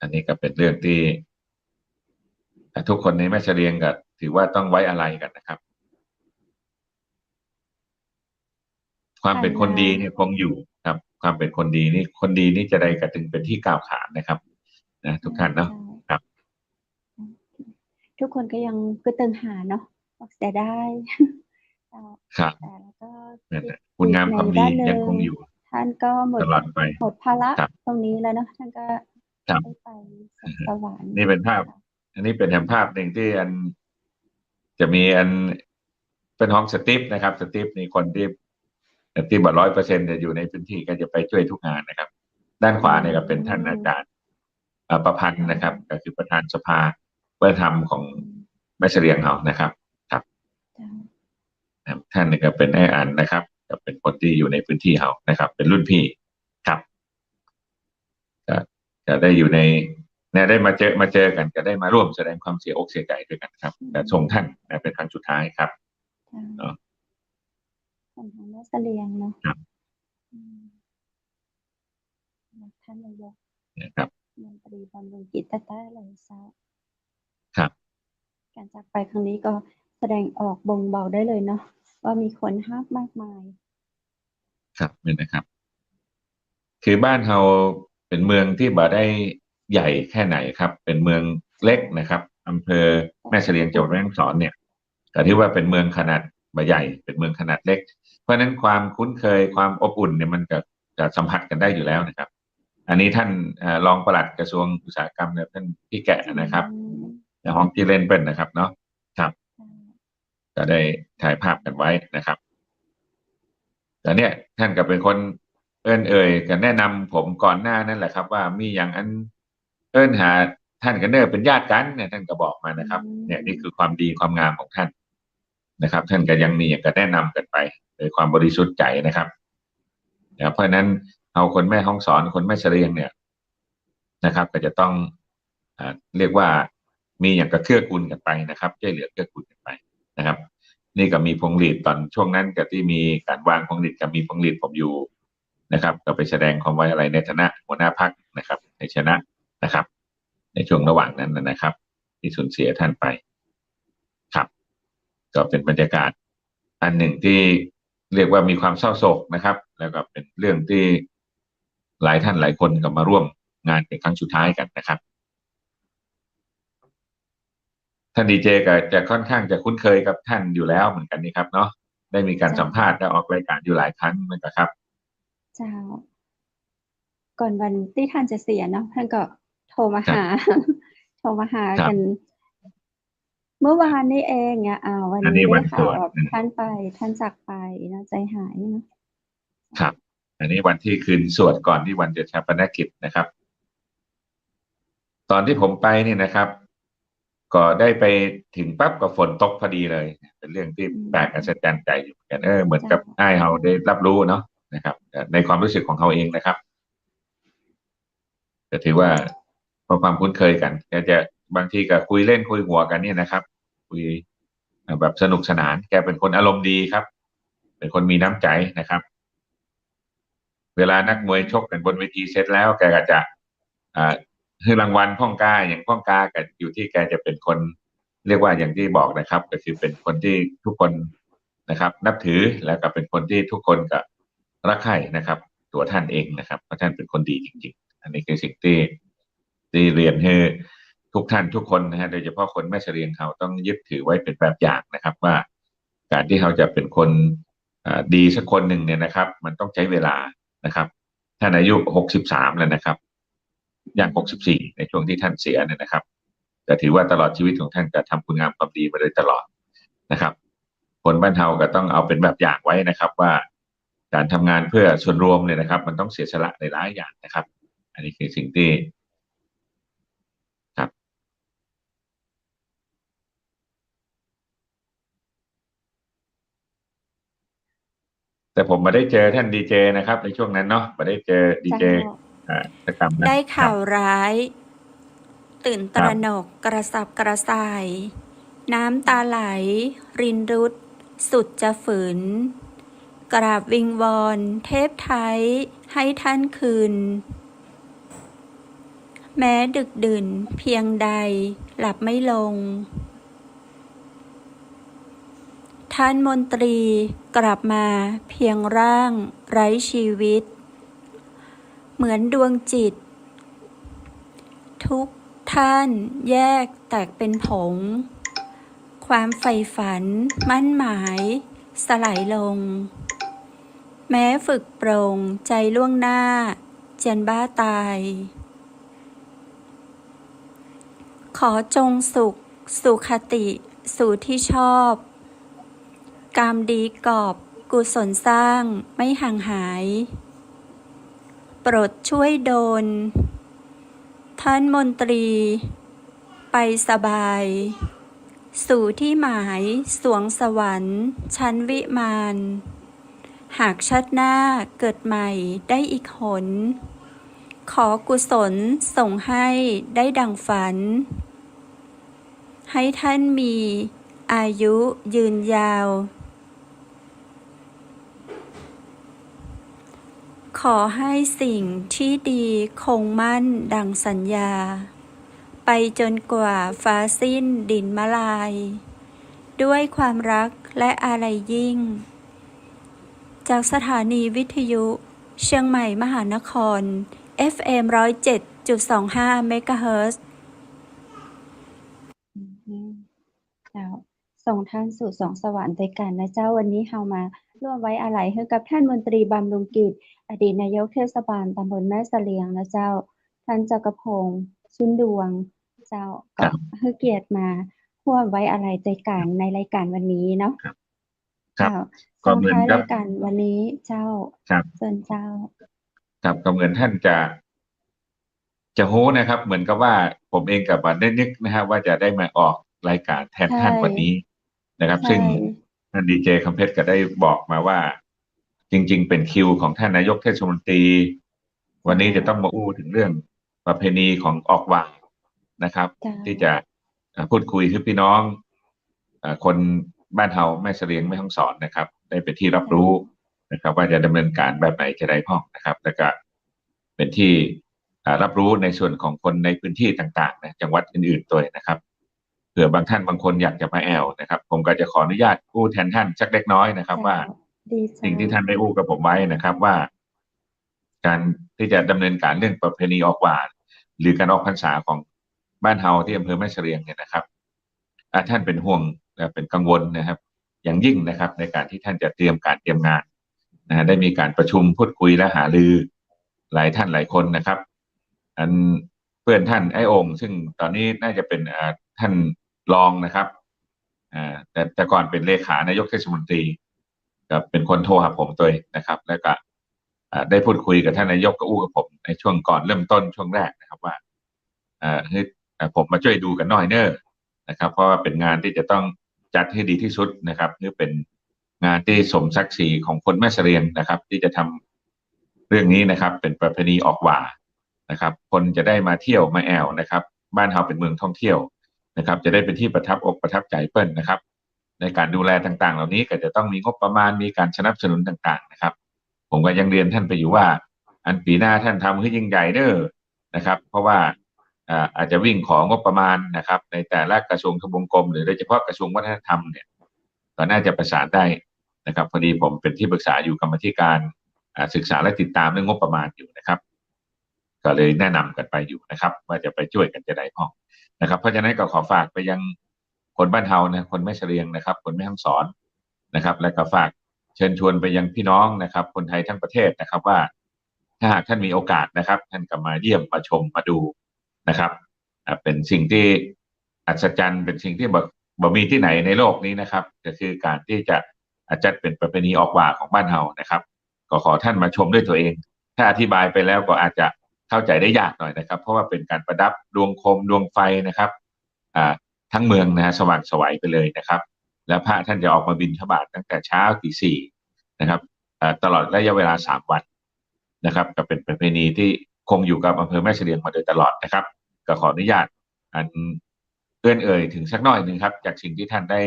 อันนี้ก็เป็นเรื่องที่ทุกคนในแม่เสรียงก็ถือว่าต้องไว้อะไรกันนะครับ ความเป็นคนดีเนี่ยคงอยู่ครับ ความเป็นคนดีนี่คนดีนี่จะได้กระตึงเป็นที่กล่าวขานนะครับนะทุกท่านเนาะครับ ทุกคนก็ยังก็ตึงหาเนาะบอกเสียได้ ครับ แล้วก็ คุณงามความดียังคงอยู่ ท่านก็หมด ตลอดไป หมดภาระตรงนี้แล้วเนาะท่านก็ได้ไปสวรรค์ นี่เป็นภาพ อันนี้เป็นภาพหนึ่งที่จะมีเป็นห้องสติปนะครับสติปนี่คนที่บ่100%จะอยู่ในพื้นที่ก็จะไปช่วยทุกงานนะครับ ด้านขวาเนี่ยก็เป็นท่านอาจารย์ประพันธ์นะครับ ก็คือประธานสภาวัฒนธรรมของแม่เสรียงเรานะครับครับท่านนี่ก็เป็นไอ้อันนะครับก็เป็นคนที่อยู่ในพื้นที่เรานะครับ เป็นรุ่นพี่ครับจะได้อยู่ในเนี่ยได้มาเจอกันก็ได้มาร่วมแสดงความเสียอกเสียใจด้วยกันครับแต่ส่งท่านเป็นครั้งสุดท้ายครับเนาะของทางแม่เสลียงเนาะท่านนายกนะครับมนตรีบำรุงกิจต้าเลยซะครับการจากไปครั้งนี้ก็แสดงออกบ่งบอกได้เลยเนาะว่ามีคนฮักมากมายครับนี่นะครับคือบ้านเราเป็นเมืองที่บ่ได้ใหญ่แค่ไหนครับเป็นเมืองเล็กนะครับอำเภอแม่เสลียงจังหวัดแม่ฮ่องสอนเนี่ยก็ที่ว่าเป็นเมืองขนาดบ่ใหญ่เป็นเมืองขนาดเล็กเพราะฉะนั้นความคุ้นเคยความอบอุ่นเนี่ยมันจะสัมผัสกันได้อยู่แล้วนะครับ อันนี้ท่านรองปลัดกระทรวงอุตสาหกรรมเนี่ยท่านพี่แกะนะครับห้องที่เล่นเป็นนะครับเนาะครับก็ได้ถ่ายภาพกันไว้นะครับแต่เนี่ยท่านก็เป็นคนเอ่ยกันแนะนำผมก่อนหน้านั่นแหละครับว่ามีอย่างอันหาท่านกันเนอเป็นญาติกันเนี่ยท่านก็บอกมานะครับเนี่ยนี่คือความดีความงามของท่านนะครับท่านก็ยังมีอย่างก็แนะนำกันไปโดยความบริสุทธิ์ใจนะครับเพราะฉะนั้นเอาคนแม่ฮ่องสอนคนแม่เสรียงเนี่ยนะครับก็จะต้องเรียกว่ามีอย่างกระเกื้อกูลกันไปนะครับช่วยเหลือเกื้อกูลกันไปนะครับนี่ก็มีพวงหลีดตอนช่วงนั้นกับที่มีการวางพวงหลีดกับมีพวงหลีดผมอยู่นะครับก็ไปแสดงความไว้อะไรในฐานะหัวหน้าพรรคนะครับในชนะนะครับในช่วงระหว่างนั้นนะครับที่สูญเสียท่านไปครับก็เป็นบรรยากาศอันหนึ่งที่เรียกว่ามีความเศร้าโศกนะครับแล้วก็เป็นเรื่องที่หลายท่านหลายคนก็มาร่วมงานเป็นครั้งสุดท้ายกันนะครับท่านดีเจก็จะค่อนข้างจะคุ้นเคยกับท่านอยู่แล้วเหมือนกันนี่ครับเนาะ ได้มีการ เจ้า สัมภาษณ์และออกรายการอยู่หลายครั้งนะครับ เจ้า ก่อนวันที่ท่านจะเสียเนาะท่านก็โทรมา ครับ หา โทรมาหา ครั กับ น เมื่อวานนี้เองเนี่ยวัน อัน นี้ นี้ ได้ วันส ข่าว วด ว่าท่านจากไปเนาะใจหายเนาะ ครับ อันนี้วันที่คืนสวดก่อนที่วันจะชาปนกิจนะครับ ตอนที่ผมไปเนี่ยนะครับ ก็ได้ไปถึงปั๊บก็ฝนตกพอดีเลย เป็นเรื่องที่แปลกอัศจรรย์ใจอยู่เหมือนกันเหมือนกับอ้ายเฮาได้รับรู้เนาะนะครับในความรู้สึกของเขาเองนะครับก็ถือว่าเพราะความคุ้นเคยกันก็จะบางทีก็คุยเล่นคุยหัวกันเนี่ยนะครับ คุยแบบสนุกสนานแกเป็นคนอารมณ์ดีครับ เป็นคนมีน้ำใจนะครับ เวลานักมวยชกกันบนเวทีเสร็จแล้วแกก็จะให้รางวัลพ่องกาอย่างพ่องกาก็อยู่ที่แกจะเป็นคนเรียกว่าอย่างที่บอกนะครับ ก็คือเป็นคนที่ทุกคนนะครับ นับถือแล้วก็เป็นคนที่ทุกคนก็รักใคร่นะครับ ตัวท่านเองนะครับเพราะท่านเป็นคนดีจริงๆ อันนี้คือสิ่งที่เรียนให้ทุกท่านทุกคนนะฮะโดยเฉพาะคนแม่เสลียงเขาต้องยึดถือไว้เป็นแบบอย่างนะครับ ว่าการที่เขาจะเป็นคนดีสักคนหนึ่งเนี่ยนะครับ มันต้องใช้เวลานะครับท่านอายุ63แล้วนะครับอย่าง64ในช่วงที่ท่านเสียเนี่ยนะครับแต่ถือว่าตลอดชีวิตของท่านก็ทำคุณงามความดีมาโดยตลอดนะครับคนบ้านเฮาก็ต้องเอาเป็นแบบอย่างไว้นะครับ ว่าการทำงานเพื่อส่วนรวมเนี่ยนะครับ มันต้องเสียสละในหลายอย่างนะครับ อันนี้คือสิ่งที่ครับแต่ผมมาได้เจอท่านดีเจนะครับ ในช่วงนั้นเนาะมาได้เจอดีเจกิจกรรมนะ ได้ข่าว ครับ ร้าย ตื่นตระหนกกระสับกระส่าย น้ำตาไหล รินรุดสุดจะฝืน กราบวิงวอนเทพไทยให้ท่านคืน แม้ดึกดื่นเพียงใดหลับไม่ลง ท่านมนตรีกลับมาเพียงร่างไร้ชีวิต เหมือนดวงจิต ทุกท่านแยกแตกเป็นผง ความใฝ่ฝันมั่นหมายสลายลง แม้ฝึกปรงใจล่วงหน้าเจียนบ้าตาย ขอจงสุขสุขติสู่ที่ชอบ กรรมดีกอบกุศลสร้างไม่ห่างหาย โปรดช่วยโดน ท่านมนตรีไปสบาย สู่ที่หมายสวงสวรรค์ชั้นวิมานหากชาติหน้าเกิดใหม่ได้อีกหน ขอกุศลส่งให้ได้ดังฝัน ให้ท่านมีอายุยืนยาว ขอให้สิ่งที่ดีคงมั่นดังสัญญา ไปจนกว่าฟ้าสิ้นดินมลาย ด้วยความรักและอาลัยยิ่ง จากสถานีวิทยุเชียงใหม่มหานคร FM 107.25 เมกะเฮิรตซ์ เจ้าส่งท่านสู่สวงสวรรค์ด้วยกันนะเจ้าวันนี้เฮามาร่วมไว้อาลัยให้กับท่านมนตรีบำรุงกิจอดีตนายกเทศบาลตำบลแม่เสลียงนะเจ้าท่านจักรพงษ์ชุนดวงเจ้าก็ให้เกียรติมาร่วมไว้อาลัยด้วยกันในรายการวันนี้เนาะ ครับ เจ้า ก็ ส่ง เหมือน ท้าย กับ รายการวันนี้เจ้า ครับ เชิญเจ้า ครับก็เหมือนท่านจะโหนะครับ เหมือนกับว่าผมเองกับบันได้นึกนะครับว่าจะได้มาออกรายการแทนท่าน ใช่ วันนี้นะครับ ใช่ ซึ่งท่านดีเจคำเพชรก็ได้บอกมาว่า จริง ๆ เป็นคิวของท่านนายกเทศมนตรี วันนี้จะต้องมาอู้ถึงเรื่องประเพณีของออกวางนะครับ เจ้า ที่จะพูดคุยกับพี่น้องคนบ้านเฮาแม่เสลียงแม่ฮ่องสอนนะครับ ได้เป็นที่รับรู้นะครับ ว่าจะดำเนินการแบบไหนจะได้พ้องนะครับ แล้วก็เป็นที่รับรู้ในส่วนของคนในพื้นที่ต่างๆนะจังหวัดอื่นๆตัวนะครับเผื่อบางท่านบางคนอยากจะมาแอลนะครับ ผมก็จะขออนุญาตอู้แทนท่านสักเล็กน้อยนะครับ ว่า ดีเจ้า สิ่งที่ท่านได้อู้กับผมไว้นะครับว่า การที่จะดำเนินการเรื่องประเพณีออกหวานหรือการออกพรรษาของบ้านเฮาที่อำเภอแม่เสลียงเนี่ยนะครับท่านเป็นห่วงเป็นกังวลนะครับ อย่างยิ่งนะครับในการที่ท่านจะเตรียมงานนะฮะได้มีการประชุมพูดคุยและหารือหลายท่านหลายคนนะครับอันเพื่อนท่านไอ้องค์ซึ่งตอนนี้น่าจะเป็นท่านรองนะครับแต่ก่อนเป็นเลขานายกเทศมนตรีก็เป็นคนโทรหาผมตัวเองนะครับแล้วก็ได้พูดคุยกับท่านนายกก็อู้กับผมในช่วงก่อนเริ่มต้นช่วงแรกนะครับว่าให้ผมมาช่วยดูกันหน่อยเนอะนะครับเพราะว่าเป็นงานที่จะต้องจัดให้ดีที่สุดนะครับนี่เป็นงานที่สมศักดิ์ศรีของคนแม่เสลียงนะครับที่จะทำเรื่องนี้นะครับเป็นประเพณีออกหว่านะครับคนจะได้มาเที่ยวมาแอวนะครับบ้านเราเป็นเมืองท่องเที่ยวนะครับจะได้เป็นที่ประทับอกประทับใจเปิ้ลนะครับในการดูแลต่างๆเหล่านี้ก็จะต้องมีงบประมาณมีการสนับสนุนต่างๆนะครับผมก็ยังเรียนท่านไปอยู่ว่าอันปีหน้าท่านทำให้ยิ่งใหญ่เด้อนะครับเพราะว่าอาจจะวิ่งของงบประมาณนะครับในแต่ละกระทรวงทบวงกรมหรือโดยเฉพาะกระทรวงวัฒนธรรมเนี่ยก็น่าจะประสานได้นะครับพอดีผมเป็นที่ปรึกษาอยู่กรรมาธิการศึกษาและติดตามเรื่องงบประมาณอยู่นะครับก็เลยแนะนำกันไปอยู่นะครับว่าจะไปช่วยกันจะได้พ้องนะครับเพราะฉะนั้นก็ขอฝากไปยังคนบ้านเฮานะคนแม่เสลียงนะครับคนแม่ฮ่องสอนนะครับและก็ฝากเชิญชวนไปยังพี่น้องนะครับคนไทยทั้งประเทศนะครับว่าถ้าหากท่านมีโอกาสนะครับท่านก็มาเยี่ยมมาชมมาดูนะครับเป็นสิ่งที่อัศจรรย์เป็นสิ่งที่บ่มีที่ไหนในโลกนี้นะครับก็คือการที่จะจัดเป็นประเพณีออกหว่าของบ้านเฮานะครับก็ขอท่านมาชมด้วยตัวเองถ้าอธิบายไปแล้วก็อาจจะเข้าใจได้ยากหน่อยนะครับเพราะว่าเป็นการประดับดวงโคมดวงไฟนะครับทั้งเมืองนะสว่างไสวไปเลยนะครับแล้วพระท่านจะออกมาบิณฑบาตตั้งแต่เช้าตี 4นะครับตลอดระยะเวลา3 วันนะครับก็เป็นประเพณีที่คงอยู่กับอำเภอแม่เสลียงมาโดยตลอดนะครับก็ขออนุญาตอันเอื้อนเอ่ยถึงสักหน่อยหนึ่งครับจากสิ่งที่ท่านได้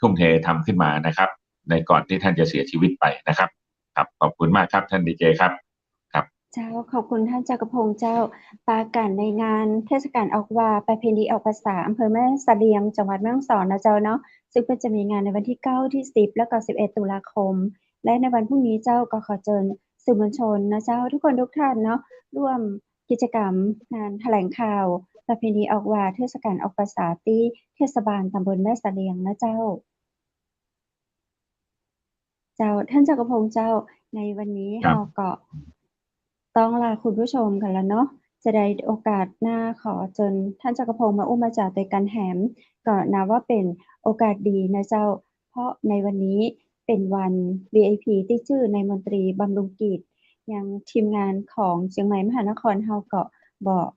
ทุ่มเททำขึ้นมานะครับในก่อนที่ท่านจะเสียชีวิตไปนะครับครับขอบคุณมากครับท่านดีเจครับเจ้าขอบคุณท่านจักรพงษ์เจ้าปากันในงานเทศกาลออกหว่าประเพณีออกพรรษาอำเภอแม่เสลียงจังหวัดแม่ฮ่องสอนนะเจ้าเนาะซึ่งก็จะมีงานในวันที่9ที่10แล้วก็11ตุลาคมและในวันพรุ่งนี้เจ้าก็ขอเชิญสื่อมวลชนนะเจ้าทุกคนทุกท่านเนาะร่วมกิจกรรมงานแถลงข่าวประเพณีออกหว่าเทศกาลออกพรรษาที่เทศบาลตำบลแม่เสลียงนะเจ้าท่านจักรพงษ์เจ้าในวันนี้เราก็ต้องลาคุณผู้ชมกันแล้วเนาะจะได้โอกาสหน้าขอเชิญท่านจักรพงษ์มาอุ้มมาจากโดยกันแหมก็นับว่าเป็นโอกาสดีนะเจ้าเพราะในวันนี้เป็นวัน VIP ที่ชื่อในมนตรีบำรุงกิจยังทีมงานของเชียงใหม่มหานครเฮาก็บอก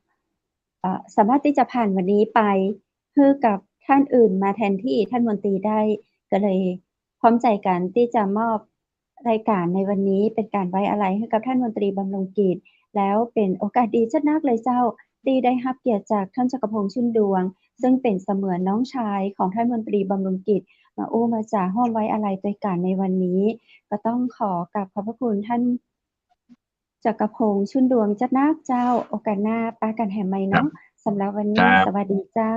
สามารถที่จะผ่านวันนี้ไปเพื่อกับท่านอื่นมาแทนที่ท่านมนตรีได้ก็เลยพร้อมใจกันที่จะมอบรายการในวันนี้เป็นการไว้อาลัยให้กับท่านมนตรีบำรุงกิจแล้วเป็นโอกาสดีชัดนักเลยเจ้าที่ได้รับเกียรติจากท่านจักรพงษ์ชื่นดวงซึ่งเป็นเสมือนน้องชายของท่านมนตรีบำรุงกิจมาอู้มาจ่าห้อมไว้อาลัยด้วยกันในวันนี้ก็ต้องขอกราบขอบพระคุณท่านจักรพงษ์ชื่นดวงจัดนักเจ้าโอกาสหน้าปากันแห่ใหม่เนาะสำหรับวันนี้สวัสดีเจ้า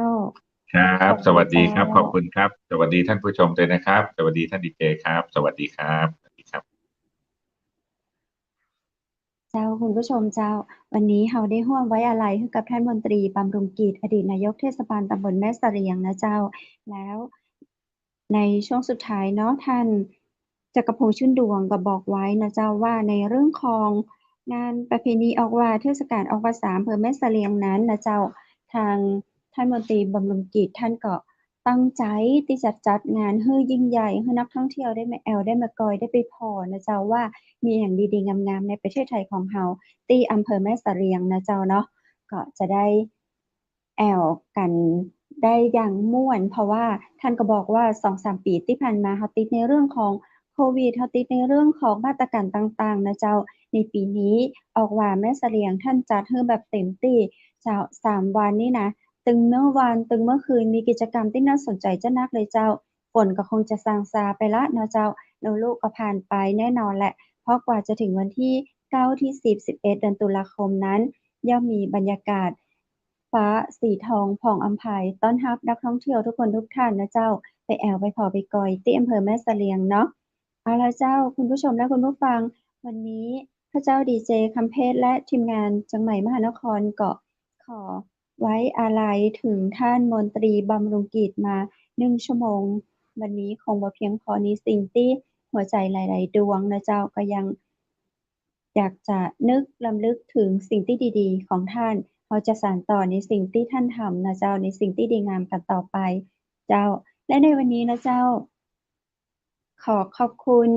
ครับสวัสดีครับขอบคุณครับสวัสดีท่านผู้ชมด้วยนะครับสวัสดีท่านดีเจครับสวัสดีครับสวัสดีครับเจ้าคุณผู้ชมเจ้าวันนี้เราได้ร่วมไว้อาลัยให้กับท่านมนตรีบำรุงกิจอดีตนายกเทศบาลตำบลแม่เสลียงนะเจ้าแล้วในช่วงสุดท้ายเนาะท่านจักรพงษ์ชื่นดวงก็บอกไว้นะเจ้าว่าในเรื่องของงานประเพณีออกหว่าเทศกาลออกพรรษาอำเภอแม่เสลียงนั้นนะเจ้าทางท่านมนตรีบำรุงกิจท่านก็ตั้งใจที่จะจัดงานให้ยิ่งใหญ่ให้นักท่องเที่ยวได้มาแอลได้มากอยได้ไปพอนะเจ้าว่ามีอย่างดีๆงามๆในประเทศไทยของเราที่อำเภอแม่เสลียงนะเจ้าเนาะก็จะได้แอลกันได้อย่างม่วนเพราะว่าท่านก็บอกว่า 2-3 ปีที่ผ่านมาเราติดในเรื่องของโควิดเราติดในเรื่องของมาตรการต่างๆนะเจ้าในปีนี้ออกหว่าแม่เสลียงท่านจัดให้แบบเต็มที่เจ้า3 วันนี่นะตึงเมื่อวานตึงเมื่อคืนมีกิจกรรมที่น่าสนใจจะนักเลยเจ้าฝนก็คงจะซางซาไปละนะเจ้าโนลูกก็ผ่านไปแน่นอนแหละเพราะกว่าจะถึงวันที่9ที่10 11เดือนตุลาคมนั้นย่อมมีบรรยากาศฟ้าสีทองผ่องอำไพต้อนรับนักท่องเที่ยวทุกคนทุกท่านนะเจ้าไปแอวไปพอไปกอยที่อำเภอแม่เสลียงเนาะเอาละเจ้าคุณผู้ชมและคุณผู้ฟังวันนี้พระเจ้าดีเจคำเพชรและทีมงานจังใหม่มหานครก็ขอไว้อาลัยถึงท่านมนตรีบำรุงกิจมา1 ชั่วโมง วันนี้คงบ่เพียงพอในสิ่งที่หัวใจหลายๆดวงนะเจ้าก็ยังอยากจะนึกรำลึกถึงสิ่งที่ดีๆของท่านเราจะสานต่อในสิ่งที่ท่านทำนะเจ้าในสิ่งที่ดีงามกันต่อไปเจ้าและในวันนี้นะเจ้าขอขอบคุณ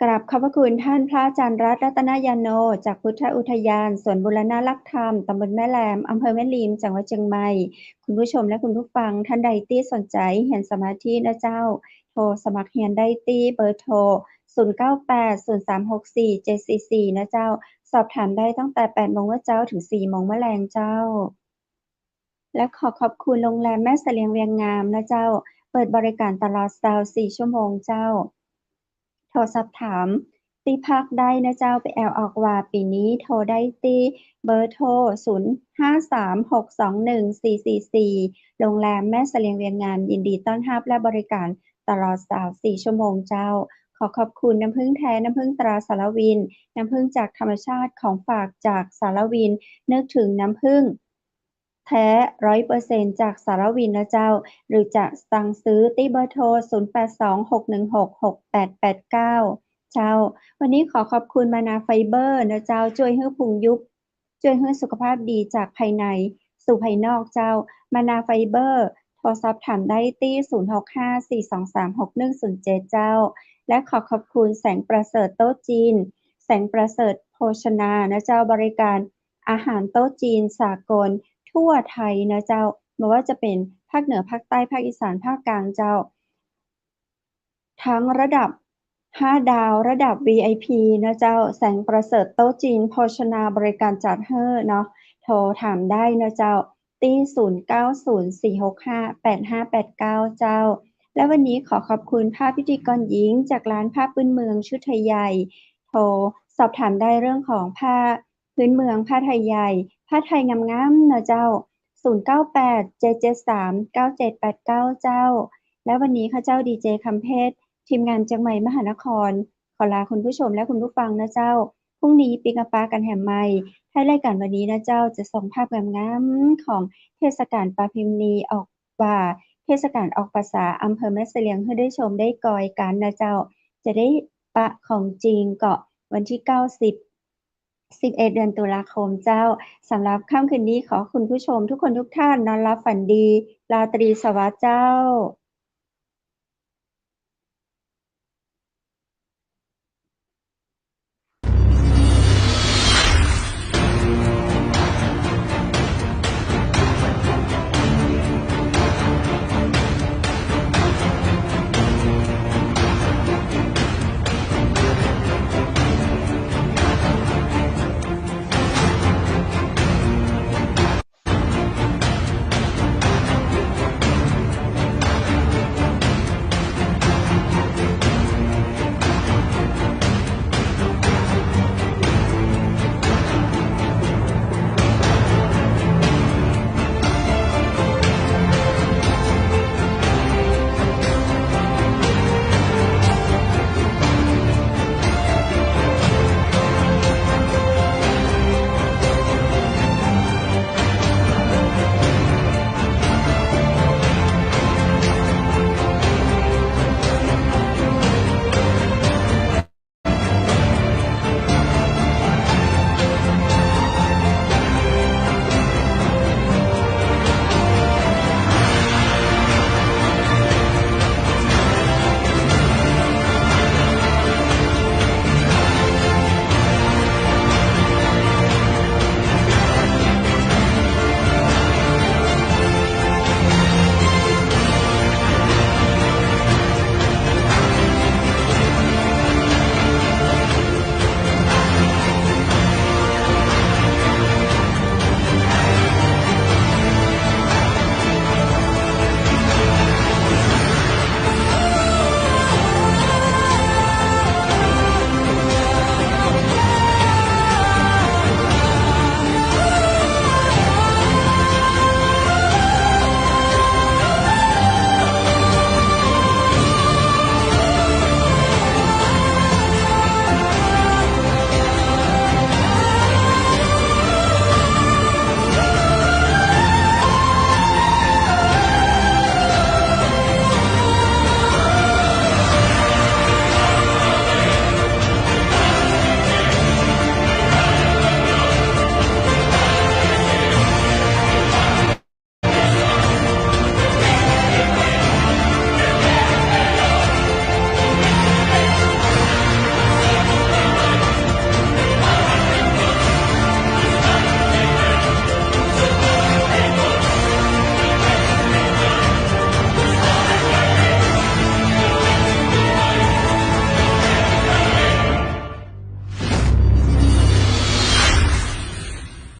กราบขอบพระคุณท่านพระอาจารย์รัตนยาโนจากพุทธอุทยานสวนบูรณรักธรรมตำบลแม่แลมอำเภอแม่ริมจังหวัดเชียงใหม่คุณผู้ชมและคุณผู้ฟังท่านใดที่สนใจเรียนสมาธินะเจ้าโทรสมัครเรียนได้ที่เบอร์โทร0980344744นะเจ้าสอบถามได้ตั้งแต่ 8 โมงเมื่อเจ้าถึง 4 โมงเมื่อแลงเจ้าและขอขอบคุณโรงแรมแม่เสลียงเวียงงามนะเจ้าเปิดบริการตลอด24 ชั่วโมงเจ้าโทรสอบถามที่พักได้นะเจ้าไปแอลออกว่าปีนี้โทรได้ที่เบอร์โทร0536214444โรงแรมแม่เสลียงเวียงงามยินดีต้อนรับและบริการตลอด24 ชั่วโมงเจ้าขอขอบคุณน้ำผึ้งแท้น้ำผึ้งตราสารวินน้ำผึ้งจากธรรมชาติของฝากจากสารวินนึกถึงน้ำผึ้งแท้ 100% จากสารวินนะเจ้าหรือจะสั่งซื้อที่เบอร์โทร0826166889เจ้าวันนี้ขอขอบคุณมานาไฟเบอร์นะเจ้าช่วยให้พุงยุบช่วยให้สุขภาพดีจากภายในสู่ภายนอกเจ้ามานาไฟเบอร์โทรสอบถามได้ที่0654236107เจ้าและขอขอบคุณแสงประเสริฐโต๊ะจีนแสงประเสริฐโภชนานะเจ้าบริการอาหารโต๊ะจีนสากลทั่วไทยนะเจ้าไม่ว่าจะเป็นภาคเหนือภาคใต้ภาคอีสานภาคกลางเจ้าทั้งระดับ5 ดาวระดับ VIP นะเจ้าแสงประเสริฐโต๊ะจีนโภชนาบริการจัดให้เนาะโทรถามได้นะเจ้าที่0904658589เจ้าและวันนี้ขอขอบคุณภาพพิธีกรหญิงจากร้านผ้าพื้นเมืองชุดไทยใหญ่โทรสอบถามได้เรื่องของผ้าพื้นเมืองผ้าไทยใหญ่ผ้าไทยงามๆนะเจ้า0987739789เจ้าและวันนี้ข้าเจ้าดีเจคำเพชรทีมงานเชียงใหม่มหานครขอลาคุณผู้ชมและคุณผู้ฟังนะเจ้าพรุ่งนี้ปีกะปากันแห่มใหม่ท้ายรายการวันนี้นะเจ้าจะส่งภาพงามๆของเทศกาลประเพณีออกว่าเทศกาลออกพรรษาอำเภอแม่เสลียงให้ได้ชมได้กอยกันนะเจ้าจะได้ปะของจริงเกาะวันที่11 เดือนตุลาคมเจ้าสำหรับค่ำคืนนี้ขอคุณผู้ชมทุกคนทุกท่านนอนหลับฝันดีราตรีสวัสดิ์เจ้า